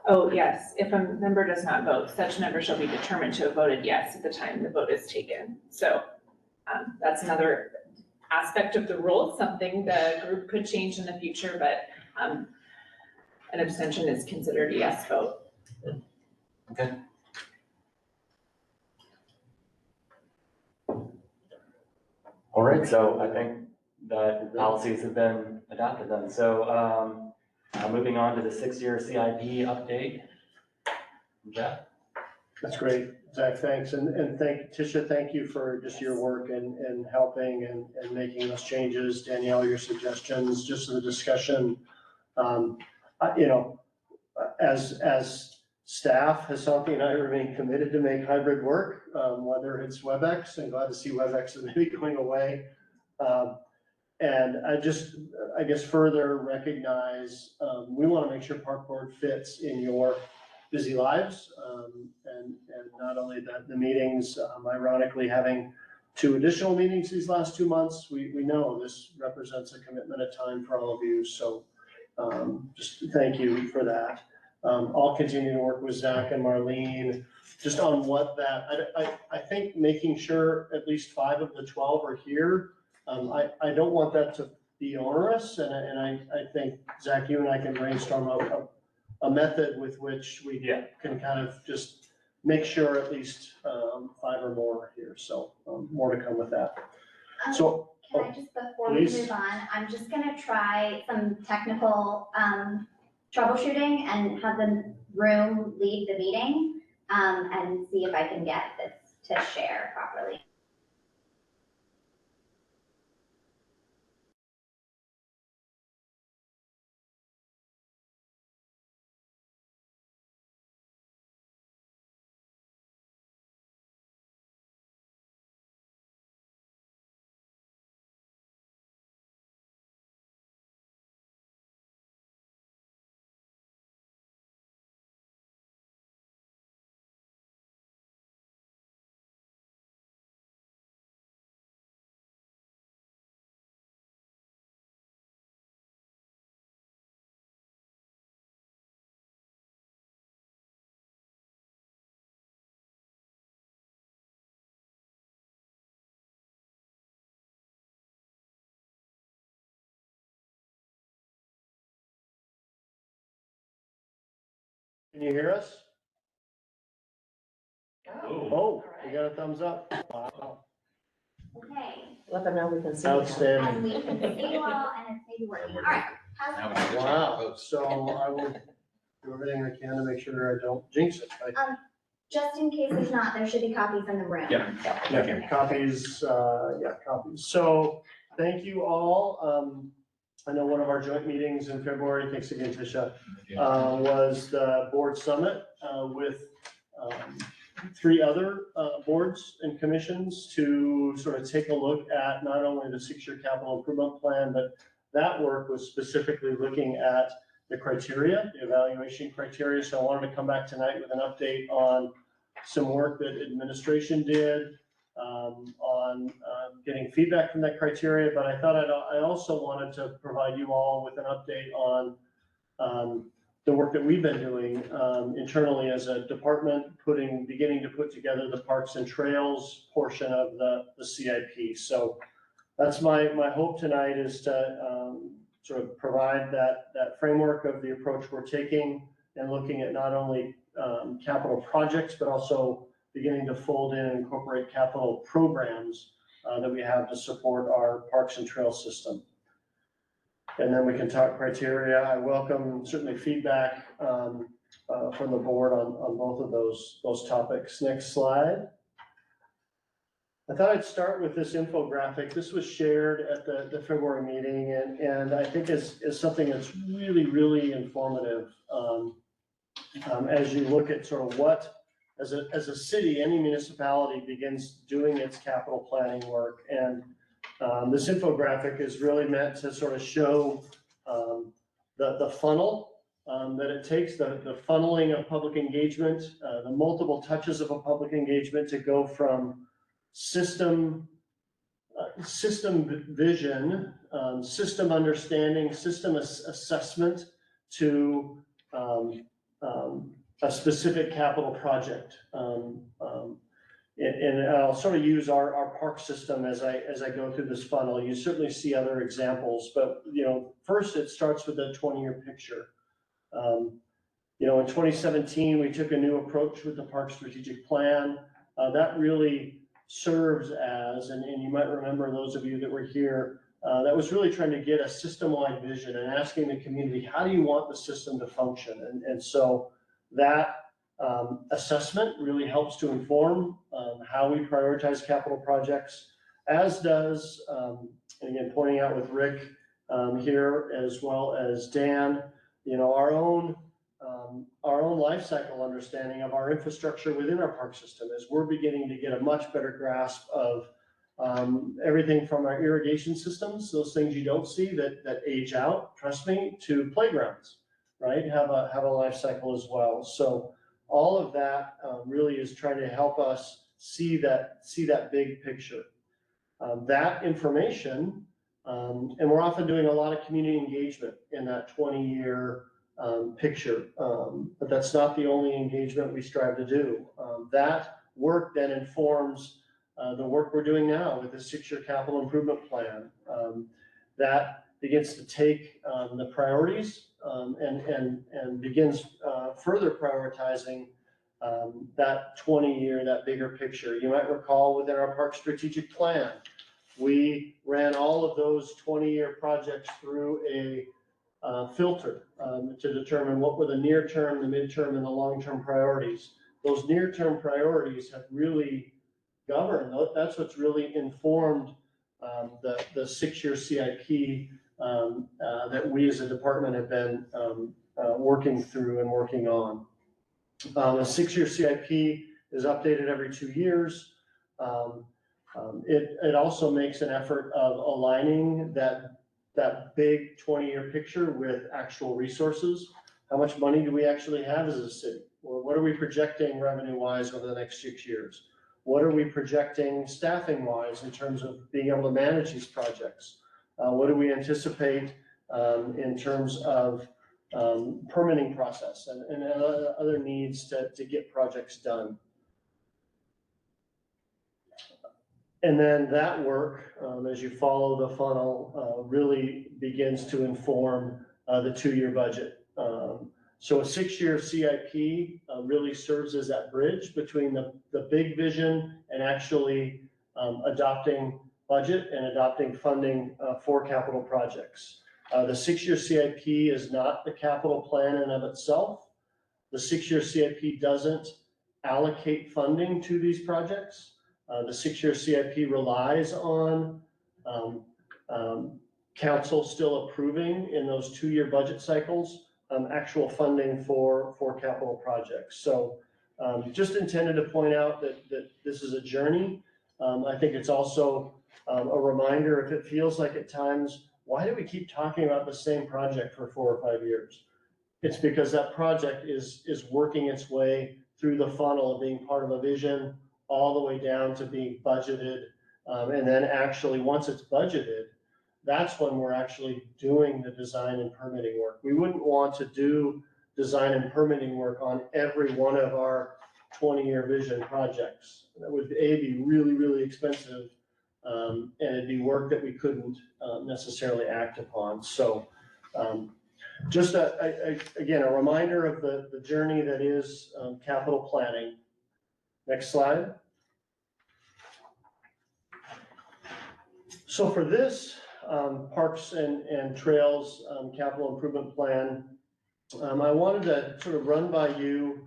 Oh, yes, if a member does not vote, such member shall be determined to have voted yes at the time the vote is taken. So that's another aspect of the rule, something the group could change in the future, but an abstention is considered a yes vote. Okay. All right, so I think that policies have been adopted then. So moving on to the 6-year CIP update. Jeff? That's great, Zach, thanks, and Tisha, thank you for just your work and helping and making those changes. Danielle, your suggestions, just the discussion. As staff, Hasanti and I remain committed to make hybrid work, whether it's WebEx, and glad to see WebEx is maybe going away. And I guess further recognize, we want to make sure Park Board fits in your busy lives, and not only the meetings, ironically having 2 additional meetings these last 2 months, we know this represents a commitment of time for all of you, so just thank you for that. I'll continue to work with Zach and Marlene just on what I think making sure at least 5 of the 12 are here. I don't want that to be onerous, and I think, Zach, you and I can brainstorm a method with which we can kind of just make sure at least 5 or more are here. So more to come with that. So Can I just, before we move on, I'm just gonna try some technical troubleshooting and have the room leave the meeting and see if I can get this to share properly. can you hear us? Oh, we got a thumbs up. Wow. Okay, Let them know we can see. you. and Outstanding. we can see you all and it's maybe working. All right. how's it? Wow, so I will do everything I can to make sure I don't jinx it. Just in case it's not, there should be copies in the room. Yeah. Yeah, copies. So thank you all. I know one of our joint meetings in February, thanks again, Tisha, was the board summit with 3 other boards and commissions to sort of take a look at not only the 6-year capital improvement plan, but that work was specifically looking at the criteria, the evaluation criteria. So I wanted to come back tonight with an update on some work that administration did, on getting feedback from that criteria. But I thought I also wanted to provide you all with an update on the work that we've been doing internally as a department, beginning to put together the Parks and Trails portion of the CIP. So that's my hope tonight, is to sort of provide that framework of the approach we're taking and looking at not only capital projects, but also beginning to fold in and incorporate capital programs that we have to support our Parks and Trails system. And then we can talk criteria. I welcome certainly feedback from the board on both of those topics. Next slide. I thought I'd start with this infographic. This was shared at the February meeting, and I think is something that's really, really informative as you look at sort of what, as a city, any municipality begins doing its capital planning work. And this infographic is really meant to sort of show the funnel that it takes, the funneling of public engagement, the multiple touches of a public engagement to go from system vision, system understanding, system assessment to a specific capital project. And I'll sort of use our park system as I go through this funnel. You certainly see other examples, but first it starts with a 20-year picture. In 2017, we took a new approach with the Park Strategic Plan. That really serves as, and you might remember, those of you that were here, that was really trying to get a system-wide vision and asking the community, how do you want the system to function? And so that assessment really helps to inform how we prioritize capital projects, as does, and again, pointing out with Rick here, as well as Dan, our own life cycle understanding of our infrastructure within our park system, as we're beginning to get a much better grasp of everything from our irrigation systems, those things you don't see that age out, trust me, to playgrounds, right? Have a life cycle as well. So all of that really is trying to help us see that big picture. That information, and we're often doing a lot of community engagement in that 20-year picture, but that's not the only engagement we strive to do. That work then informs the work we're doing now with the 6-year capital improvement plan. That begins to take the priorities and begins further prioritizing that 20-year, that bigger picture. You might recall within our Park Strategic Plan, we ran all of those 20-year projects through a filter to determine what were the near-term, the midterm, and the long-term priorities. Those near-term priorities have really governed, that's what's really informed the 6-year CIP that we as a department have been working through and working on. A 6-year CIP is updated every 2 years. It also makes an effort of aligning that big 20-year picture with actual resources. How much money do we actually have as a city? Or what are we projecting revenue-wise over the next 6 years? What are we projecting staffing-wise in terms of being able to manage these projects? What do we anticipate in terms of permitting process and other needs to get projects done? And then that work, as you follow the funnel, really begins to inform the 2-year budget. So a 6-year CIP really serves as that bridge between the big vision and actually adopting budget and adopting funding for capital projects. The 6-year CIP is not the capital plan in and of itself. The 6-year CIP doesn't allocate funding to these projects. The 6-year CIP relies on council still approving in those 2-year budget cycles actual funding for capital projects. So Just intended to point out that this is a journey. I think it's also a reminder, if it feels like at times, why do we keep talking about the same project for 4 or 5 years? It's because that project is working its way through the funnel of being part of a vision, all the way down to being budgeted. And then actually, once it's budgeted, that's when we're actually doing the design and permitting work. We wouldn't want to do design and permitting work on every one of our 20-year vision projects. That would be really, really expensive, and it'd be work that we couldn't necessarily act upon. So just again, a reminder of the journey that is capital planning. Next slide. So for this Parks and Trails capital improvement plan, I wanted to sort of run by you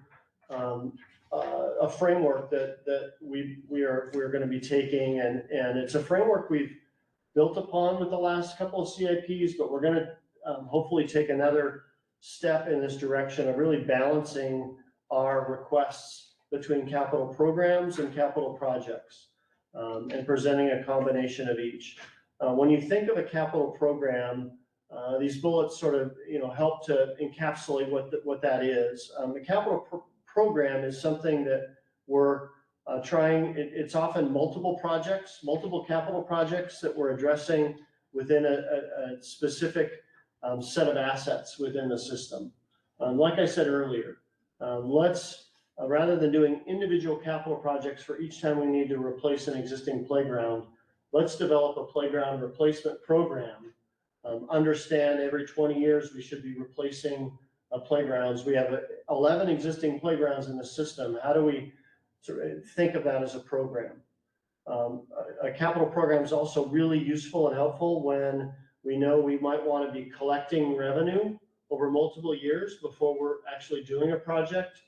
a framework that we're going to be taking, and it's a framework we've built upon with the last couple of CIPs, but we're going to hopefully take another step in this direction of really balancing our requests between capital programs and capital projects, and presenting a combination of each. When you think of a capital program, these bullets sort of, help to encapsulate what that is. The capital program is something that we're trying. It's often multiple projects, multiple capital projects that we're addressing within a specific set of assets within the system. Like I said earlier, let's rather than doing individual capital projects for each time we need to replace an existing playground, let's develop a playground replacement program. Understand every 20 years we should be replacing playgrounds. We have 11 existing playgrounds in the system. How do we sort of think of that as a program? A capital program is also really useful and helpful when we know we might want to be collecting revenue over multiple years before we're actually doing a project.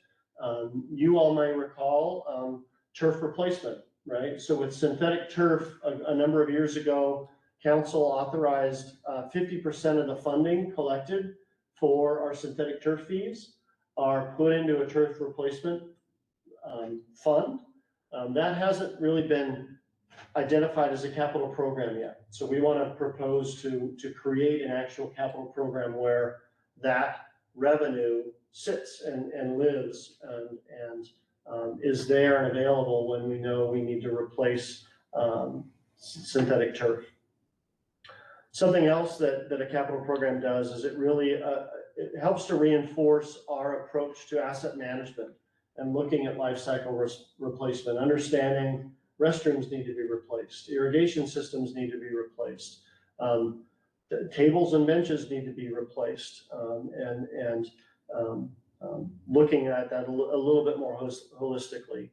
You all may recall turf replacement, right? So with synthetic turf, a number of years ago, Council authorized 50% of the funding collected for our synthetic turf fees are put into a turf replacement fund. That hasn't really been identified as a capital program yet. So we want to propose to create an actual capital program where that revenue sits and lives and is there and available when we know we need to replace synthetic turf. Something else that a capital program does is it really it helps to reinforce our approach to asset management and looking at life cycle replacement, understanding restrooms need to be replaced, irrigation systems need to be replaced, tables and benches need to be replaced, and looking at that a little bit more holistically.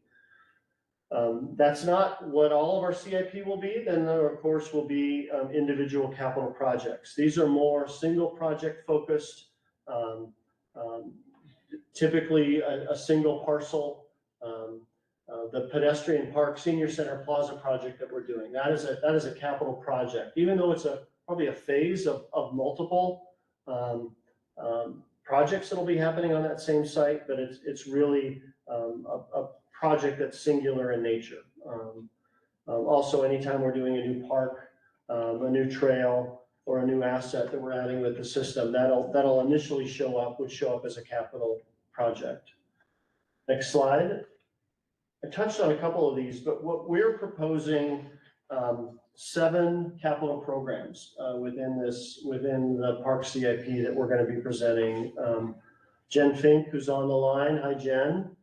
That's not what all of our CIP will be. Then there, of course, will be individual capital projects. These are more single project focused, typically a single parcel. The pedestrian park senior center plaza project that we're doing, that is a capital project, even though it's probably a phase of multiple projects that'll be happening on that same site, but it's really a project that's singular in nature. Also, anytime we're doing a new park, a new trail, or a new asset that we're adding with the system, that'll initially would show up as a capital project. Next slide. I touched on a couple of these, but what we're proposing 7 capital programs within the Park CIP that we're going to be presenting. Jen Fink, who's on the line. Hi, Jen.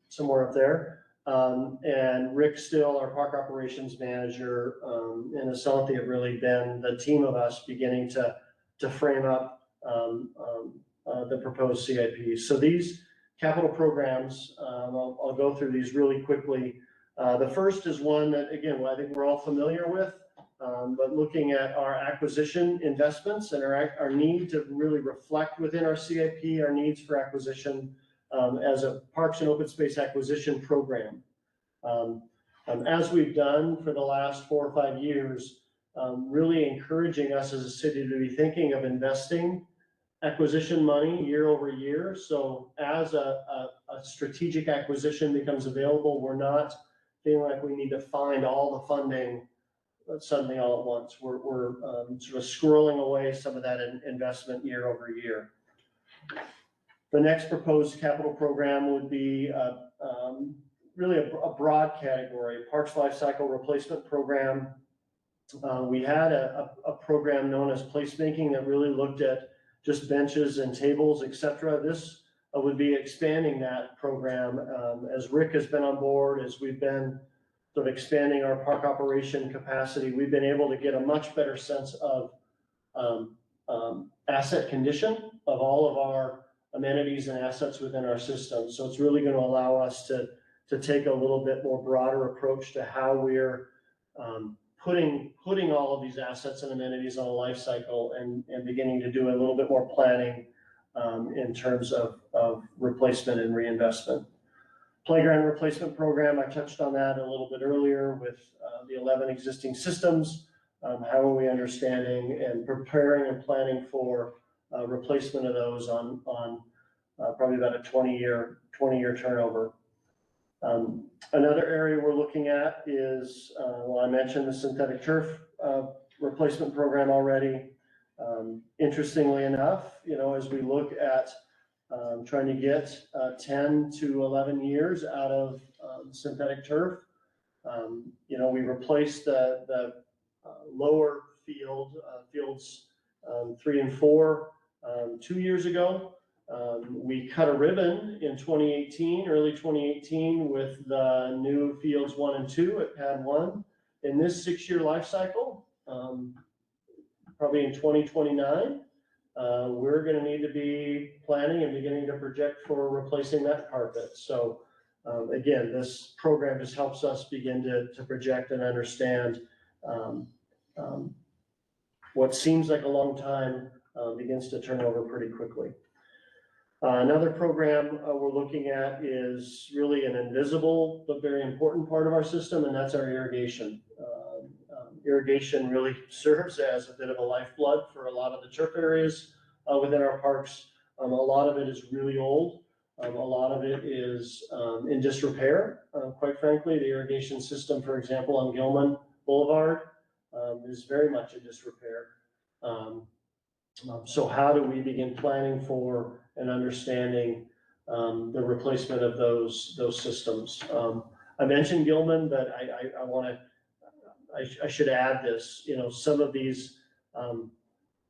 Somewhere up there. And Rick Still, our Park Operations Manager, and Asante have really been the team of us beginning to frame up the proposed CIP. So these capital programs, I'll go through these really quickly. The first is one that, again, I think we're all familiar with, but looking at our acquisition investments and our need to really reflect within our CIP, our needs for acquisition as a parks and open space acquisition program. As we've done for the last 4 or 5 years, really encouraging us as a city to be thinking of investing acquisition money year over year. So as a strategic acquisition becomes available, we're not feeling like we need to find all the funding suddenly all at once. We're sort of squirreling away some of that investment year over year. The next proposed capital program would be really a broad category, Parks Life Cycle Replacement Program. We had a program known as placemaking that really looked at just benches and tables, et cetera. This would be expanding that program. As Rick has been on board, as we've been sort of expanding our park operation capacity, we've been able to get a much better sense of asset condition of all of our amenities and assets within our system. So it's really going to allow us to take a little bit more broader approach to how we're putting all of these assets and amenities on a life cycle and beginning to do a little bit more planning in terms of replacement and reinvestment. Playground replacement program, I touched on that a little bit earlier with the 11 existing systems. How are we understanding and preparing and planning for replacement of those on probably about a 20-year turnover. Another area we're looking at is, well, I mentioned the synthetic turf replacement program already. Interestingly enough, as we look at trying to get 10 to 11 years out of synthetic turf, we replaced the lower fields 3 and 4 2 years ago. We cut a ribbon in 2018, early 2018, with the new fields 1 and 2 at pad 1. In this 6-year life cycle, probably in 2029, we're going to need to be planning and beginning to project for replacing that carpet. So again, this program just helps us begin to project and understand what seems like a long time begins to turn over pretty quickly. Another program we're looking at is really an invisible but very important part of our system, and that's our irrigation. Irrigation really serves as a bit of a lifeblood for a lot of the turf areas within our parks. A lot of it is really old. A lot of it is in disrepair. Quite frankly, the irrigation system, for example, on Gilman Boulevard is very much in disrepair. So how do we begin planning for and understanding the replacement of those systems? I mentioned Gilman, but I should add this. Some of these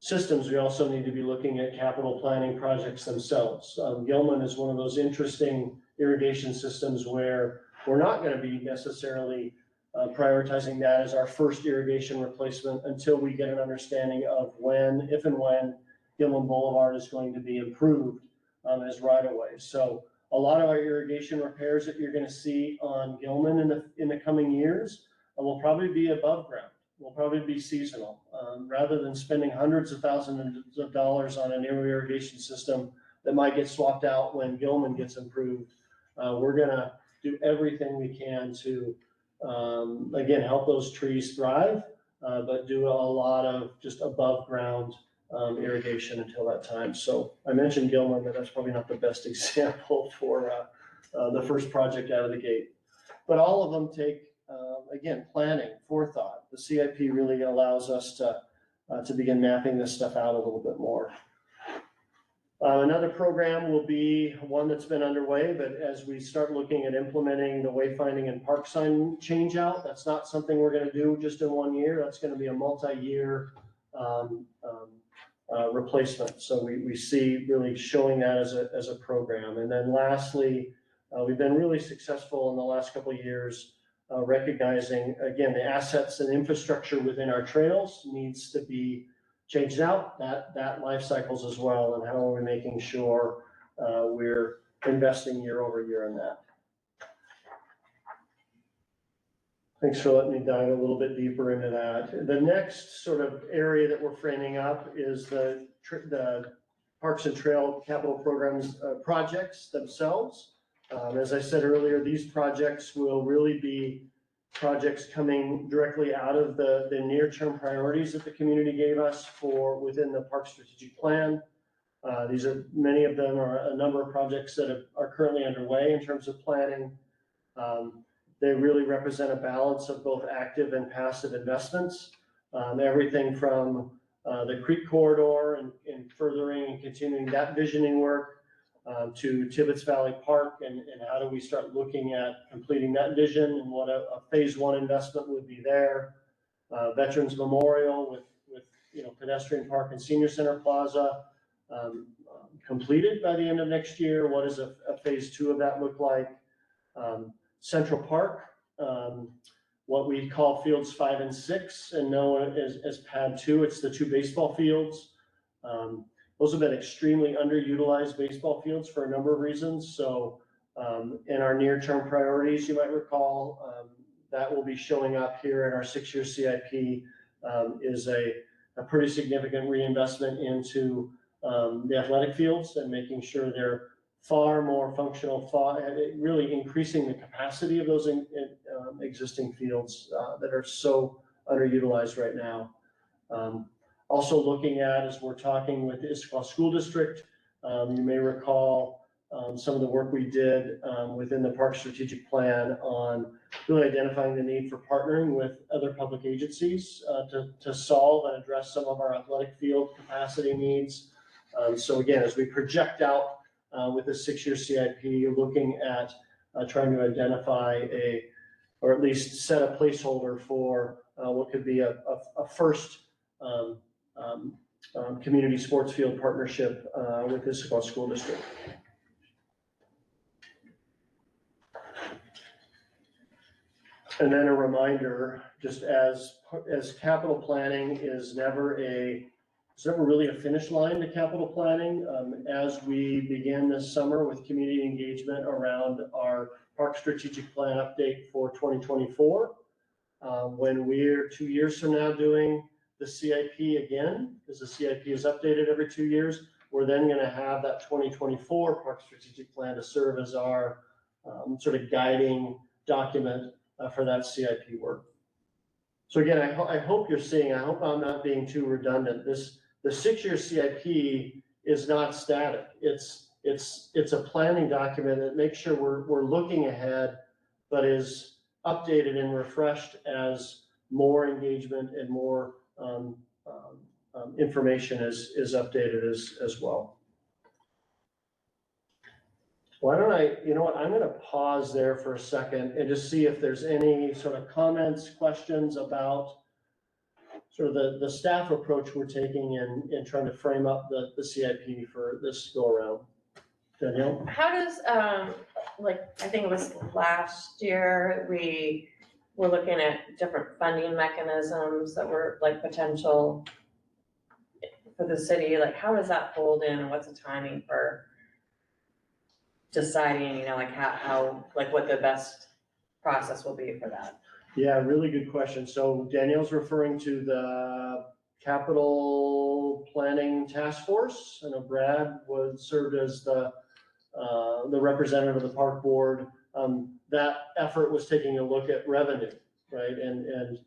systems, we also need to be looking at capital planning projects themselves. Gilman is one of those interesting irrigation systems where we're not going to be necessarily prioritizing that as our first irrigation replacement until we get an understanding of if and when Gilman Boulevard is going to be improved as right of way. So a lot of our irrigation repairs that you're going to see on Gilman in the coming years will probably be above ground, will probably be seasonal. Rather than spending hundreds of thousands of dollars on an irrigation system that might get swapped out when Gilman gets improved, we're going to do everything we can to again, help those trees thrive, but do a lot of just above ground irrigation until that time. So I mentioned Gilman, but that's probably not the best example for the first project out of the gate. But all of them take, again, planning, forethought. The CIP really allows us to begin mapping this stuff out a little bit more. Another program will be one that's been underway, but as we start looking at implementing the wayfinding and park sign change out, that's not something we're going to do just in 1 year. That's going to be a multi-year replacement. So we see really showing that as a program. And then lastly, we've been really successful in the last couple of years recognizing, again, the assets and infrastructure within our trails needs to be changed out, that life cycles as well, and how are we making sure we're investing year over year in that. Thanks for letting me dive a little bit deeper into that. The next sort of area that we're framing up is the Parks and Trail Capital Programs projects themselves. As I said earlier, these projects will really be projects coming directly out of the near-term priorities that the community gave us for within the Park Strategic Plan. Many of them are a number of projects that are currently underway in terms of planning. They really represent a balance of both active and passive investments. Everything from the creek corridor and furthering and continuing that visioning work, to Tibbetts Valley Park and how do we start looking at completing that vision and what a phase one investment would be there. Veterans Memorial with pedestrian park and senior center plaza completed by the end of next year. What does a phase two of that look like? Central Park, what we call fields 5 and 6 and known as pad 2. It's the 2 baseball fields. Those have been extremely underutilized baseball fields for a number of reasons. So in our near-term priorities, you might recall, that will be showing up here in our 6-year CIP, is a pretty significant reinvestment into the athletic fields and making sure they're far more functional, really increasing the capacity of those existing fields that are so underutilized right now. Also looking at, as we're talking with the Issaquah School District, you may recall some of the work we did within the Park Strategic Plan on really identifying the need for partnering with other public agencies to solve and address some of our athletic field capacity needs. So again, as we project out with the 6-year CIP, looking at trying to identify or at least set a placeholder for what could be a first community sports field partnership with Issaquah School District. And then a reminder, just as capital planning is never really a finish line to capital planning. As we begin this summer with community engagement around our Park Strategic Plan update for 2024, when we're 2 years from now doing the CIP again, because the CIP is updated every 2 years, we're then going to have that 2024 Park Strategic Plan to serve as our sort of guiding document for that CIP work. So again, I hope you're seeing, I hope I'm not being too redundant. The 6-year CIP is not static. It's a planning document that makes sure we're looking ahead, but is updated and refreshed as more engagement and more information is updated as well. Why don't I'm going to pause there for a second and just see if there's any sort of comments, questions about sort of the staff approach we're taking in trying to frame up the CIP for this go around. Danielle? How does, I think it was last year, we were looking at different funding mechanisms that were like potential for the city. Like, how does that fold in and what's the timing for deciding, how what the best process will be for that? Yeah, really good question. So Danielle's referring to the capital planning task force. I know Brad served as the representative of the park board. That effort was taking a look at revenue, right? And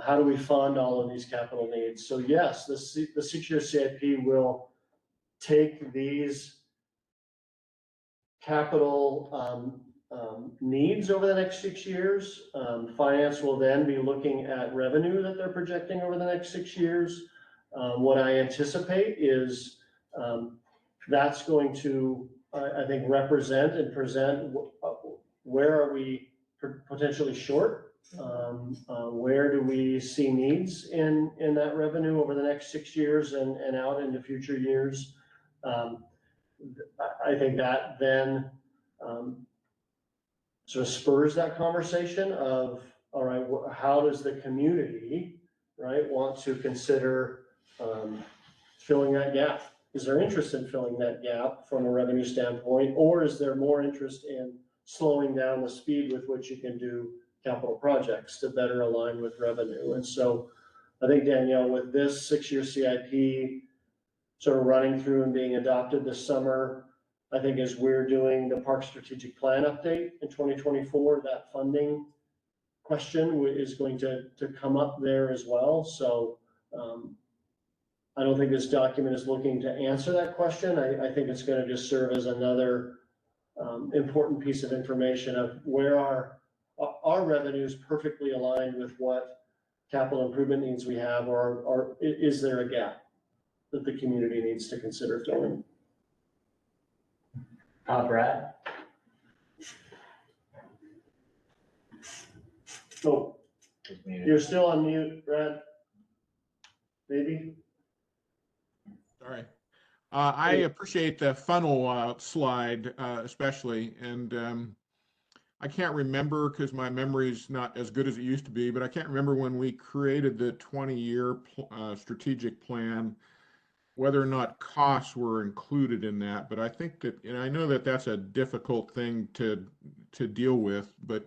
how do we fund all of these capital needs? So yes, the 6-year CIP will take these capital needs over the next 6 years. Finance will then be looking at revenue that they're projecting over the next 6 years. What I anticipate is that's going to, I think, represent and present where are we potentially short? Where do we see needs in that revenue over the next 6 years and out into future years? I think that then sort of spurs that conversation of, all right, how does the community, right, want to consider filling that gap? Is there interest in filling that gap from a revenue standpoint, or is there more interest in slowing down the speed with which you can do capital projects to better align with revenue? And so I think, Danielle, with this 6-year CIP sort of running through and being adopted this summer, I think as we're doing the Park Strategic Plan update in 2024, that funding question is going to come up there as well. So I don't think this document is looking to answer that question. I think it's gonna just serve as another important piece of information of where our revenues perfectly aligned with what capital improvement needs we have, or is there a gap that the community needs to consider filling? Brad? Oh, you're still on mute, Brad? Maybe? Sorry. I appreciate the funnel slide especially, and I can't remember because my memory's not as good as it used to be, but I can't remember when we created the 20-year strategic plan, whether or not costs were included in that. But I think that, and I know that that's a difficult thing to deal with, but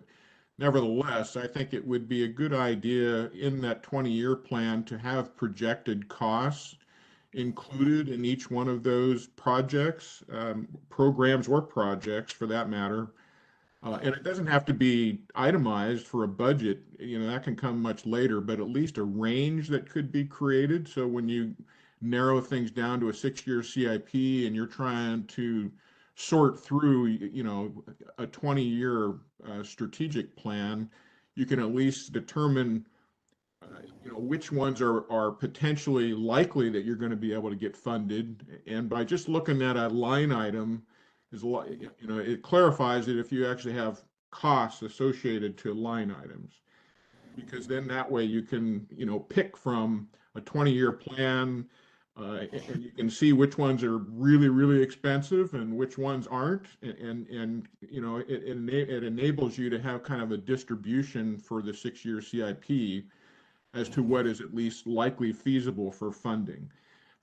nevertheless, I think it would be a good idea in that 20-year plan to have projected costs included in each one of those projects, programs or projects for that matter. And it doesn't have to be itemized for a budget, that can come much later, but at least a range that could be created. So when you narrow things down to a 6-year CIP and you're trying to sort through, a 20-year strategic plan, you can at least determine which ones are potentially likely that you're going to be able to get funded. And by just looking at a line item, it clarifies it if you actually have costs associated to line items. Because then that way you can, pick from a 20-year plan, and you can see which ones are really, really expensive and which ones aren't. And it enables you to have kind of a distribution for the 6-year CIP as to what is at least likely feasible for funding.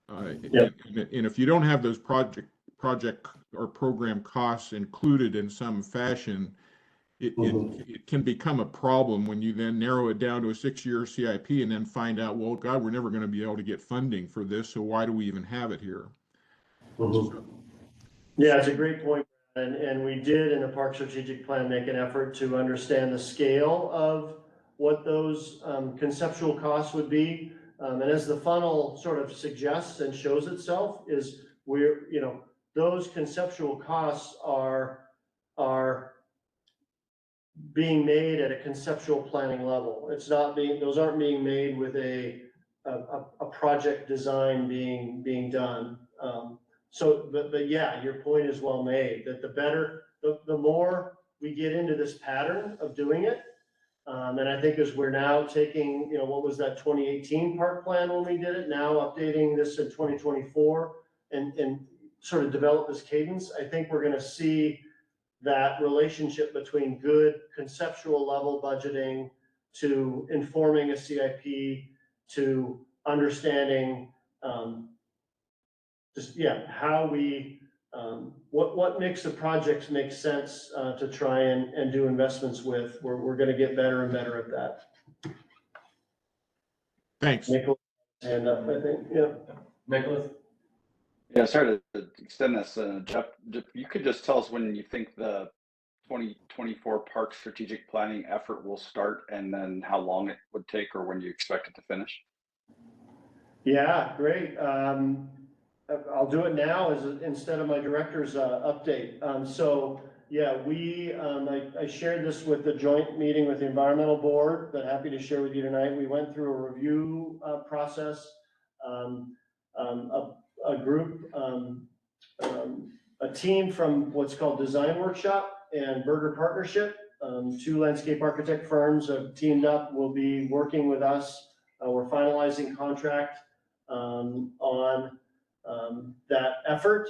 And if you don't have those project or program costs included in some fashion, it can become a problem when you then narrow it down to a 6-year CIP and then find out, well, God, we're never going to be able to get funding for this, so why do we even have it here? Yeah, it's a great point. And we did in the Park Strategic Plan make an effort to understand the scale of what those conceptual costs would be. And as the funnel sort of suggests and shows itself is those conceptual costs are being made at a conceptual planning level. Those aren't being made with a project design being done. But yeah, your point is well made, that the more we get into this pattern of doing it, and I think as we're now taking, what was that 2018 park plan when we did it, now updating this in 2024 and sort of develop this cadence, I think we're gonna see that relationship between good conceptual level budgeting to informing a CIP to understanding how we what mix of projects makes sense to try and do investments with. We're going to get better and better at that. Thanks. Nicholas, hand up, I think. Yeah. Nicholas? Yeah, sorry to extend this, Jeff. You could just tell us when you think the 2024 park strategic planning effort will start, and then how long it would take, or when you expect it to finish. Yeah, great. I'll do it now instead of my director's update. So yeah, I shared this with the joint meeting with the environmental board, but happy to share with you tonight. We went through a review process, a group, a team from what's called Design Workshop and Berger Partnership. 2 landscape architect firms have teamed up, will be working with us. We're finalizing contract on that effort.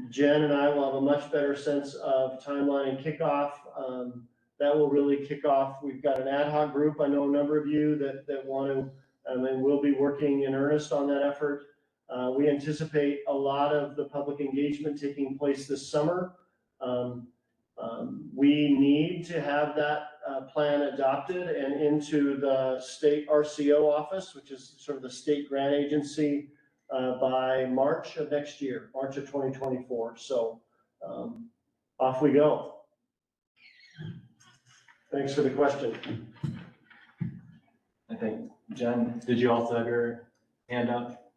Jen and I will have a much better sense of timeline and kickoff. That will really kick off. We've got an ad hoc group. I know a number of you that want to, and we'll be working in earnest on that effort. We anticipate a lot of the public engagement taking place this summer. We need to have that plan adopted and into the state RCO office, which is sort of the state grant agency, by March of next year, March of 2024. So off we go. Thanks for the question. I think, Jen, did you also have your hand up?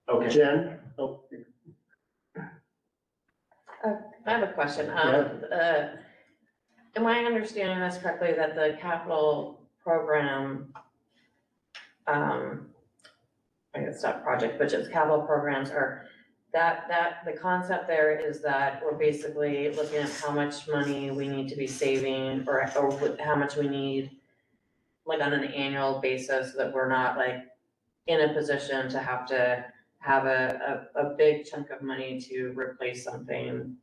Okay. Jen? Oh, I have a question. Am I understanding this correctly, that the capital program, I guess it's not project, but just capital programs are, that the concept there is that we're basically looking at how much money we need to be saving or how much we need like on an annual basis, so that we're not like in a position to have a big chunk of money to replace something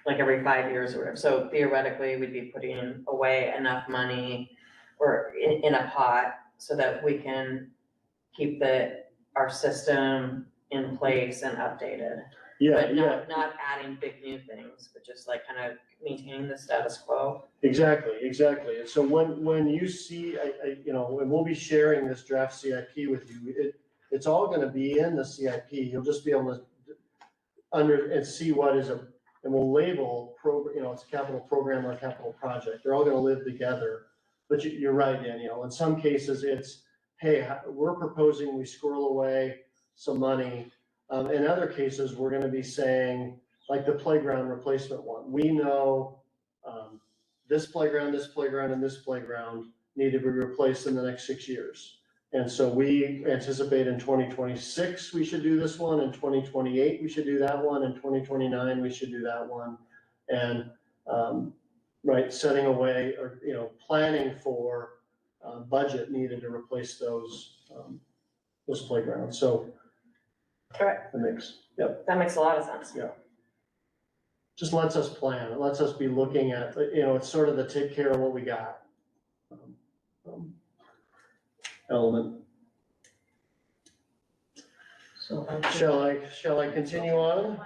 like every 5 years or whatever. So theoretically, we'd be putting away enough money or in a pot so that we can keep our system in place and updated. yeah, But yeah, not adding big new things, but just like kind of maintaining the status quo. exactly. And so when you see, and we'll be sharing this draft CIP with you, it's all gonna be in the CIP. You'll just be able to and see what is and we'll label it's a capital program or a capital project. They're all gonna live together. But you're right, Danielle. In some cases, it's, hey, we're proposing we squirrel away some money. In other cases, we're gonna be saying, like the playground replacement one, we know this playground, and this playground need to be replaced in the next 6 years. And so we anticipate in 2026, we should do this one, in 2028, we should do that one, in 2029, we should do that one. And, right, setting away or, planning for budget needed to replace those playgrounds. So Correct. That makes a lot of sense. Yeah. Just lets us plan. It lets us be looking at, it's sort of the take care of what we got element. So. Shall I continue on?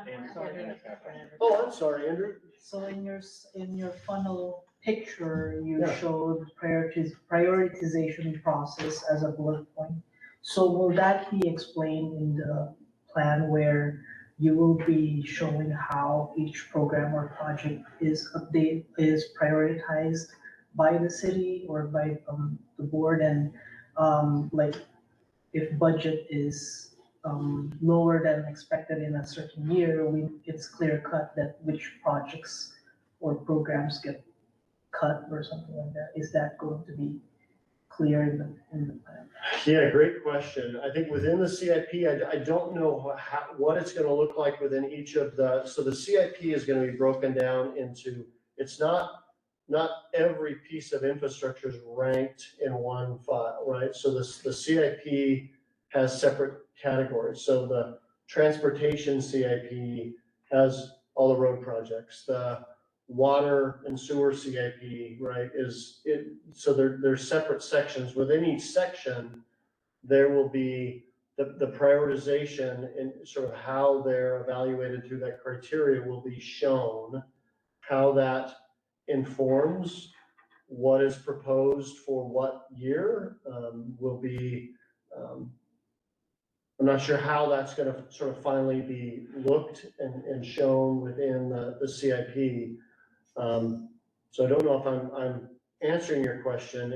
Oh, I'm sorry, Andrew. So in your funnel picture, you Yeah. showed prioritization process as a bullet point. So will that be explained in the plan where you will be showing how each program or project is prioritized by the city or by the board, and like if budget is lower than expected in a certain year, it's clear cut that which projects or programs get cut or something like that. Is that going to be clear in the plan? Yeah, great question. I think within the CIP, I don't know what it's gonna look like within each of so the CIP is gonna be broken down into, it's not every piece of infrastructure is ranked in one file, right? So the CIP has separate categories. So the transportation CIP has all the road projects. The water and sewer CIP, right, so there's separate sections. Within each section, there will be the prioritization and sort of how they're evaluated through that criteria will be shown, how that informs what is proposed for what year will be, I'm not sure how that's gonna sort of finally be looked and shown within the CIP. So I don't know if I'm answering your question.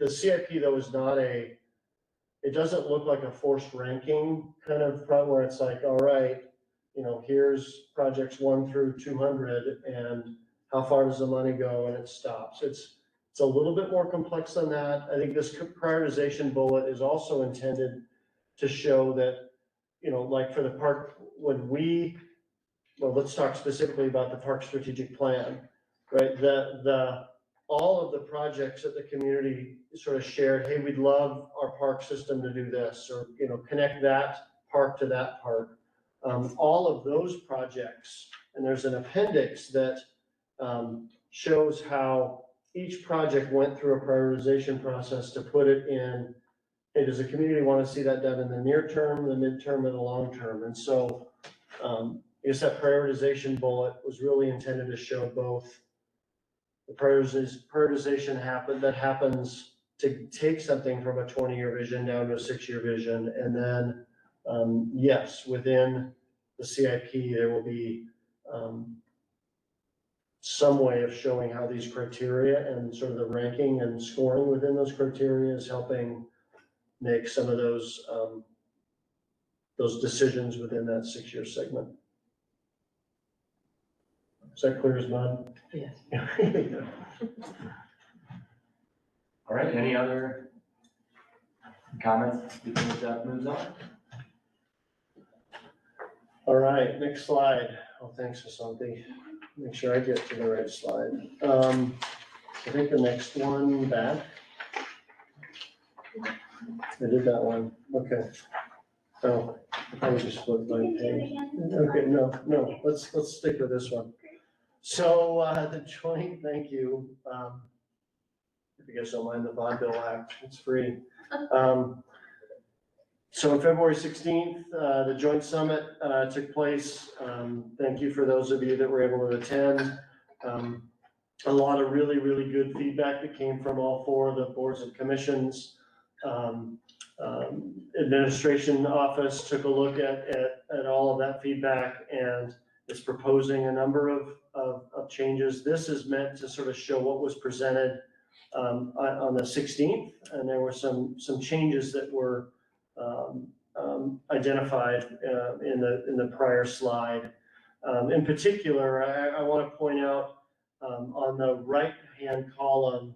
The CIP though is not it doesn't look like a forced ranking kind of front where it's like, all right, here's projects 1 through 200 and how far does the money go and it stops. It's a little bit more complex than that. I think this prioritization bullet is also intended to show that, like for the park, let's talk specifically about the park strategic plan, right? All of the projects that the community sort of shared, hey, we'd love our park system to do this, or, connect that park to that park. All of those projects, and there's an appendix that shows how each project went through a prioritization process to put it in, hey, does the community want to see that done in the near term, the midterm, and the long term? And so I guess that prioritization bullet was really intended to show both the prioritization that happens to take something from a 20-year vision down to a 6-year vision. And then, yes, within the CIP, there will be some way of showing how these criteria and sort of the ranking and scoring within those criteria is helping make some of those those decisions within that 6-year segment. Is that clear as mud? Yes. All right, any other comments before Jeff moves on? All right, next slide. Oh, thanks, Asante. Make sure I get to the right slide. I think the next one back. I did that one, okay. Oh, I was just flipped my page. Okay, no, let's stick with this one. So, the joint, thank you. If you guys don't mind the vaudeville act, it's free. So on February 16th, the joint summit took place. Thank you for those of you that were able to attend. A lot of really, really good feedback that came from all 4 of the boards and commissions. Administration office took a look at all of that feedback and is proposing a number of changes. This is meant to sort of show what was presented on the 16th, and there were some changes that were identified in the prior slide. In particular, I want to point out on the right-hand column,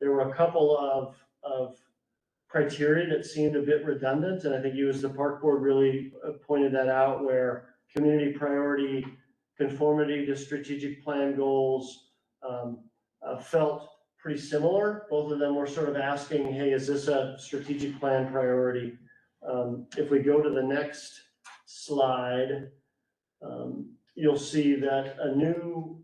there were a couple of criteria that seemed a bit redundant, and I think you as the park board really pointed that out, where community priority, conformity to strategic plan goals felt pretty similar. Both of them were sort of asking, hey, is this a strategic plan priority? If we go to the next slide, you'll see that a new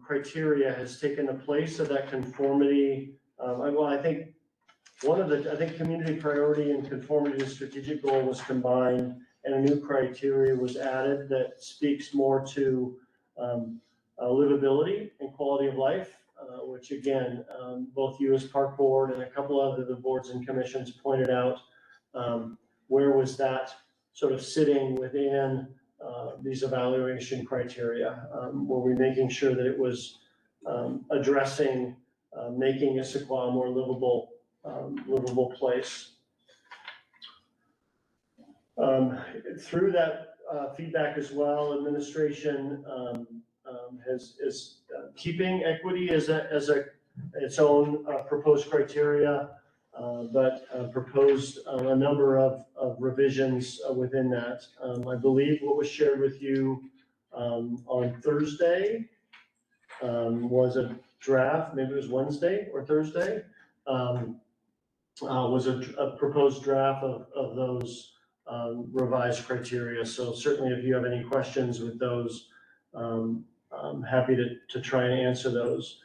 criteria has taken the place of that conformity. I think community priority and conformity to strategic goal was combined, and a new criteria was added that speaks more to livability and quality of life, which again, both you as park board and a couple of the boards and commissions pointed out. Where was that sort of sitting within these evaluation criteria? Were we making sure that it was addressing making Issaquah a more livable place? Through that feedback as well, administration is keeping equity as its own proposed criteria, but proposed a number of revisions within that. I believe what was shared with you on Thursday was a draft, maybe it was Wednesday or Thursday, was a proposed draft of those revised criteria. So certainly if you have any questions with those, I'm happy to try and answer those.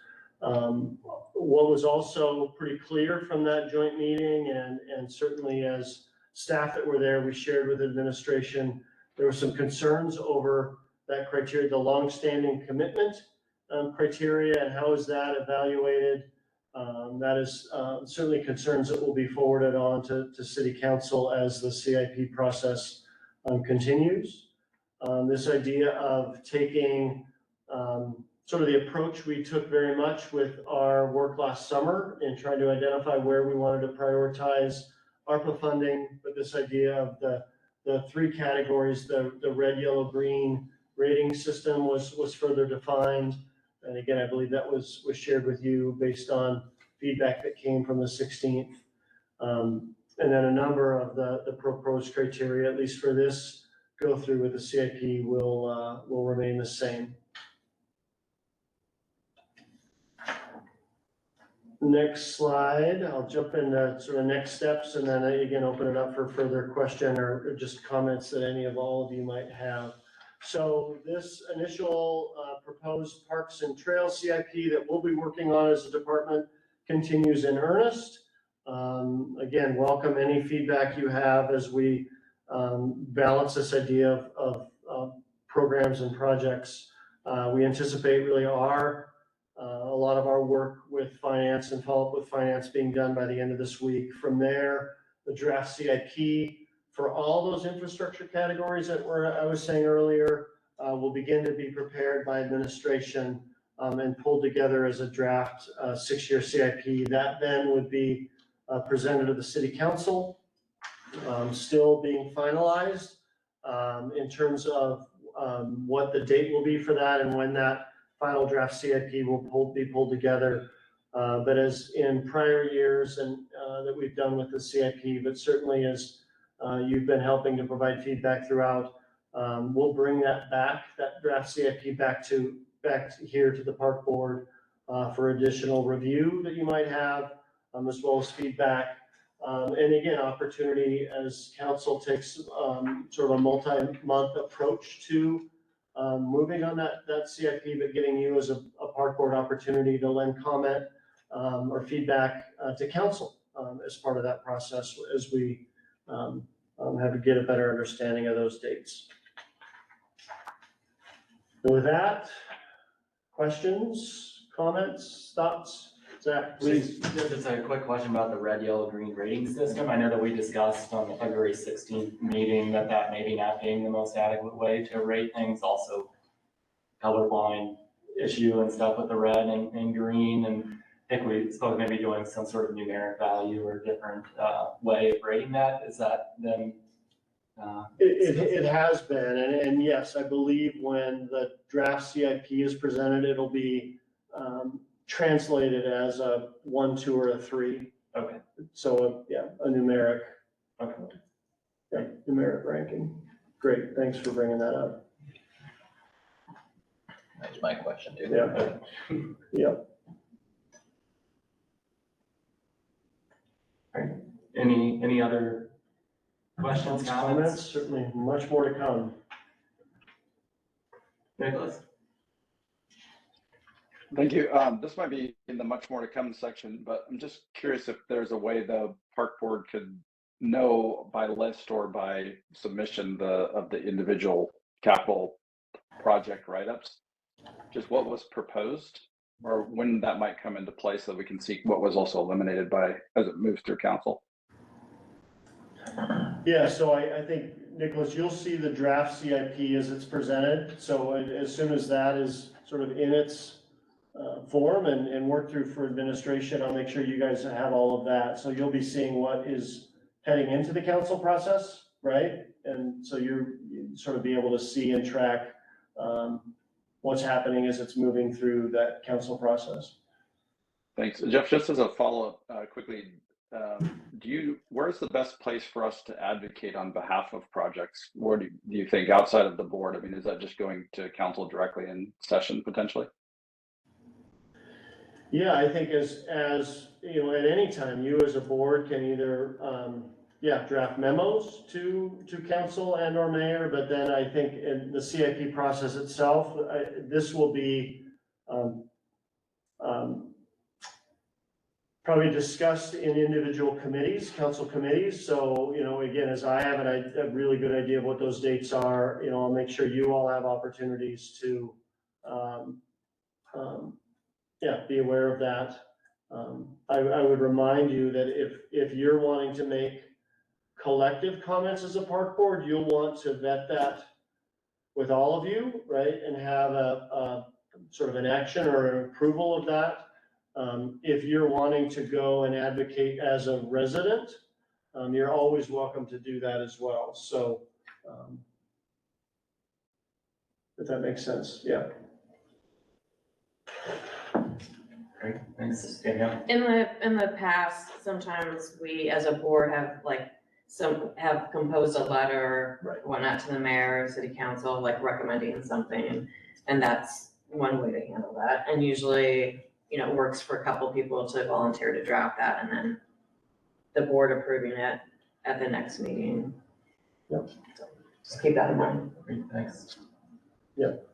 What was also pretty clear from that joint meeting, and certainly as staff that were there, we shared with administration, there were some concerns over that criteria, the longstanding commitment criteria, and how is that evaluated? That is certainly concerns that will be forwarded on to City Council as the CIP process continues. This idea of taking sort of the approach we took very much with our work last summer in trying to identify where we wanted to prioritize ARPA funding, but this idea of the 3 categories, the red, yellow, green rating system was further defined. And again, I believe that was shared with you based on feedback that came from the 16th. And then a number of the proposed criteria, at least for this go through with the CIP, will remain the same. Next slide, I'll jump into sort of next steps and then again, open it up for further question or just comments that any of all of you might have. So this initial proposed Parks and Trails CIP that we'll be working on as a department continues in earnest. Again, welcome any feedback you have as we balance this idea of programs and projects. We anticipate really a lot of our work with finance and follow up with finance being done by the end of this week. From there, the draft CIP for all those infrastructure categories that I was saying earlier will begin to be prepared by administration and pulled together as a draft 6-year CIP. That then would be presented to the City Council, still being finalized. in terms of what the date will be for that and when that final draft CIP will be pulled together. But as in prior years and that we've done with the CIP, but certainly as you've been helping to provide feedback throughout, we'll bring that draft CIP back here to the park board for additional review that you might have, as well as feedback. And again, opportunity as council takes sort of a multi-month approach to moving on that CIP, but getting you as a park board opportunity to lend comment or feedback to council as part of that process as we have to get a better understanding of those dates. And with that, questions, comments, thoughts? Zach, please. Just a quick question about the red, yellow, green rating system. I know that we discussed on the February 16th meeting that maybe not being the most adequate way to rate things, also colorblind issue and stuff with the red and green. And I think we spoke maybe doing some sort of numeric value or different way of rating that. Is that then? It has been, and yes, I believe when the draft CIP is presented, it'll be translated as a 1, 2, or a 3. Okay. So, yeah, a numeric. Okay. Yeah, numeric ranking. Great, thanks for bringing that up. That was my question too. Yeah. Yeah. All right. Any other questions, comments? Certainly much more to come. Nicholas? Thank you. This might be in the much more to come section, but I'm just curious if there's a way the park board could know by list or by submission of the individual capital project write-ups, just what was proposed or when that might come into play so that we can see what was also eliminated as it moves through council. Yeah, so I think, Nicholas, you'll see the draft CIP as it's presented. So as soon as that is sort of in its form and work through for administration, I'll make sure you guys have all of that. So you'll be seeing what is heading into the council process, right? And so you sort of be able to see and track what's happening as it's moving through that council process. Thanks. Jeff, just as a follow-up quickly, where's the best place for us to advocate on behalf of projects? Where do you think outside of the board? I mean, is that just going to council directly in session potentially? Yeah, I think as you know, at any time, you as a board can either draft memos to council and or mayor, but then I think in the CIP process itself, this will be probably discussed in individual committees, council committees. So, you know, again, as I have a really good idea of what those dates are, you know, I'll make sure you all have opportunities to be aware of that. I would remind you that if you're wanting to make collective comments as a park board, you'll want to vet that with all of you, right? And have a sort of an action or an approval of that. If you're wanting to go and advocate as a resident, you're always welcome to do that as well. So, if that makes sense, yeah. Great, thanks, Danielle. In the past, sometimes we as a board have composed a letter, Right. whatnot, to the mayor, city council, like recommending something, and that's one way to handle that. And usually, you know, it works for a couple people to volunteer to draft that, and then the board approving it at the next meeting. Yep. So just keep that in mind. Great, thanks. Yep.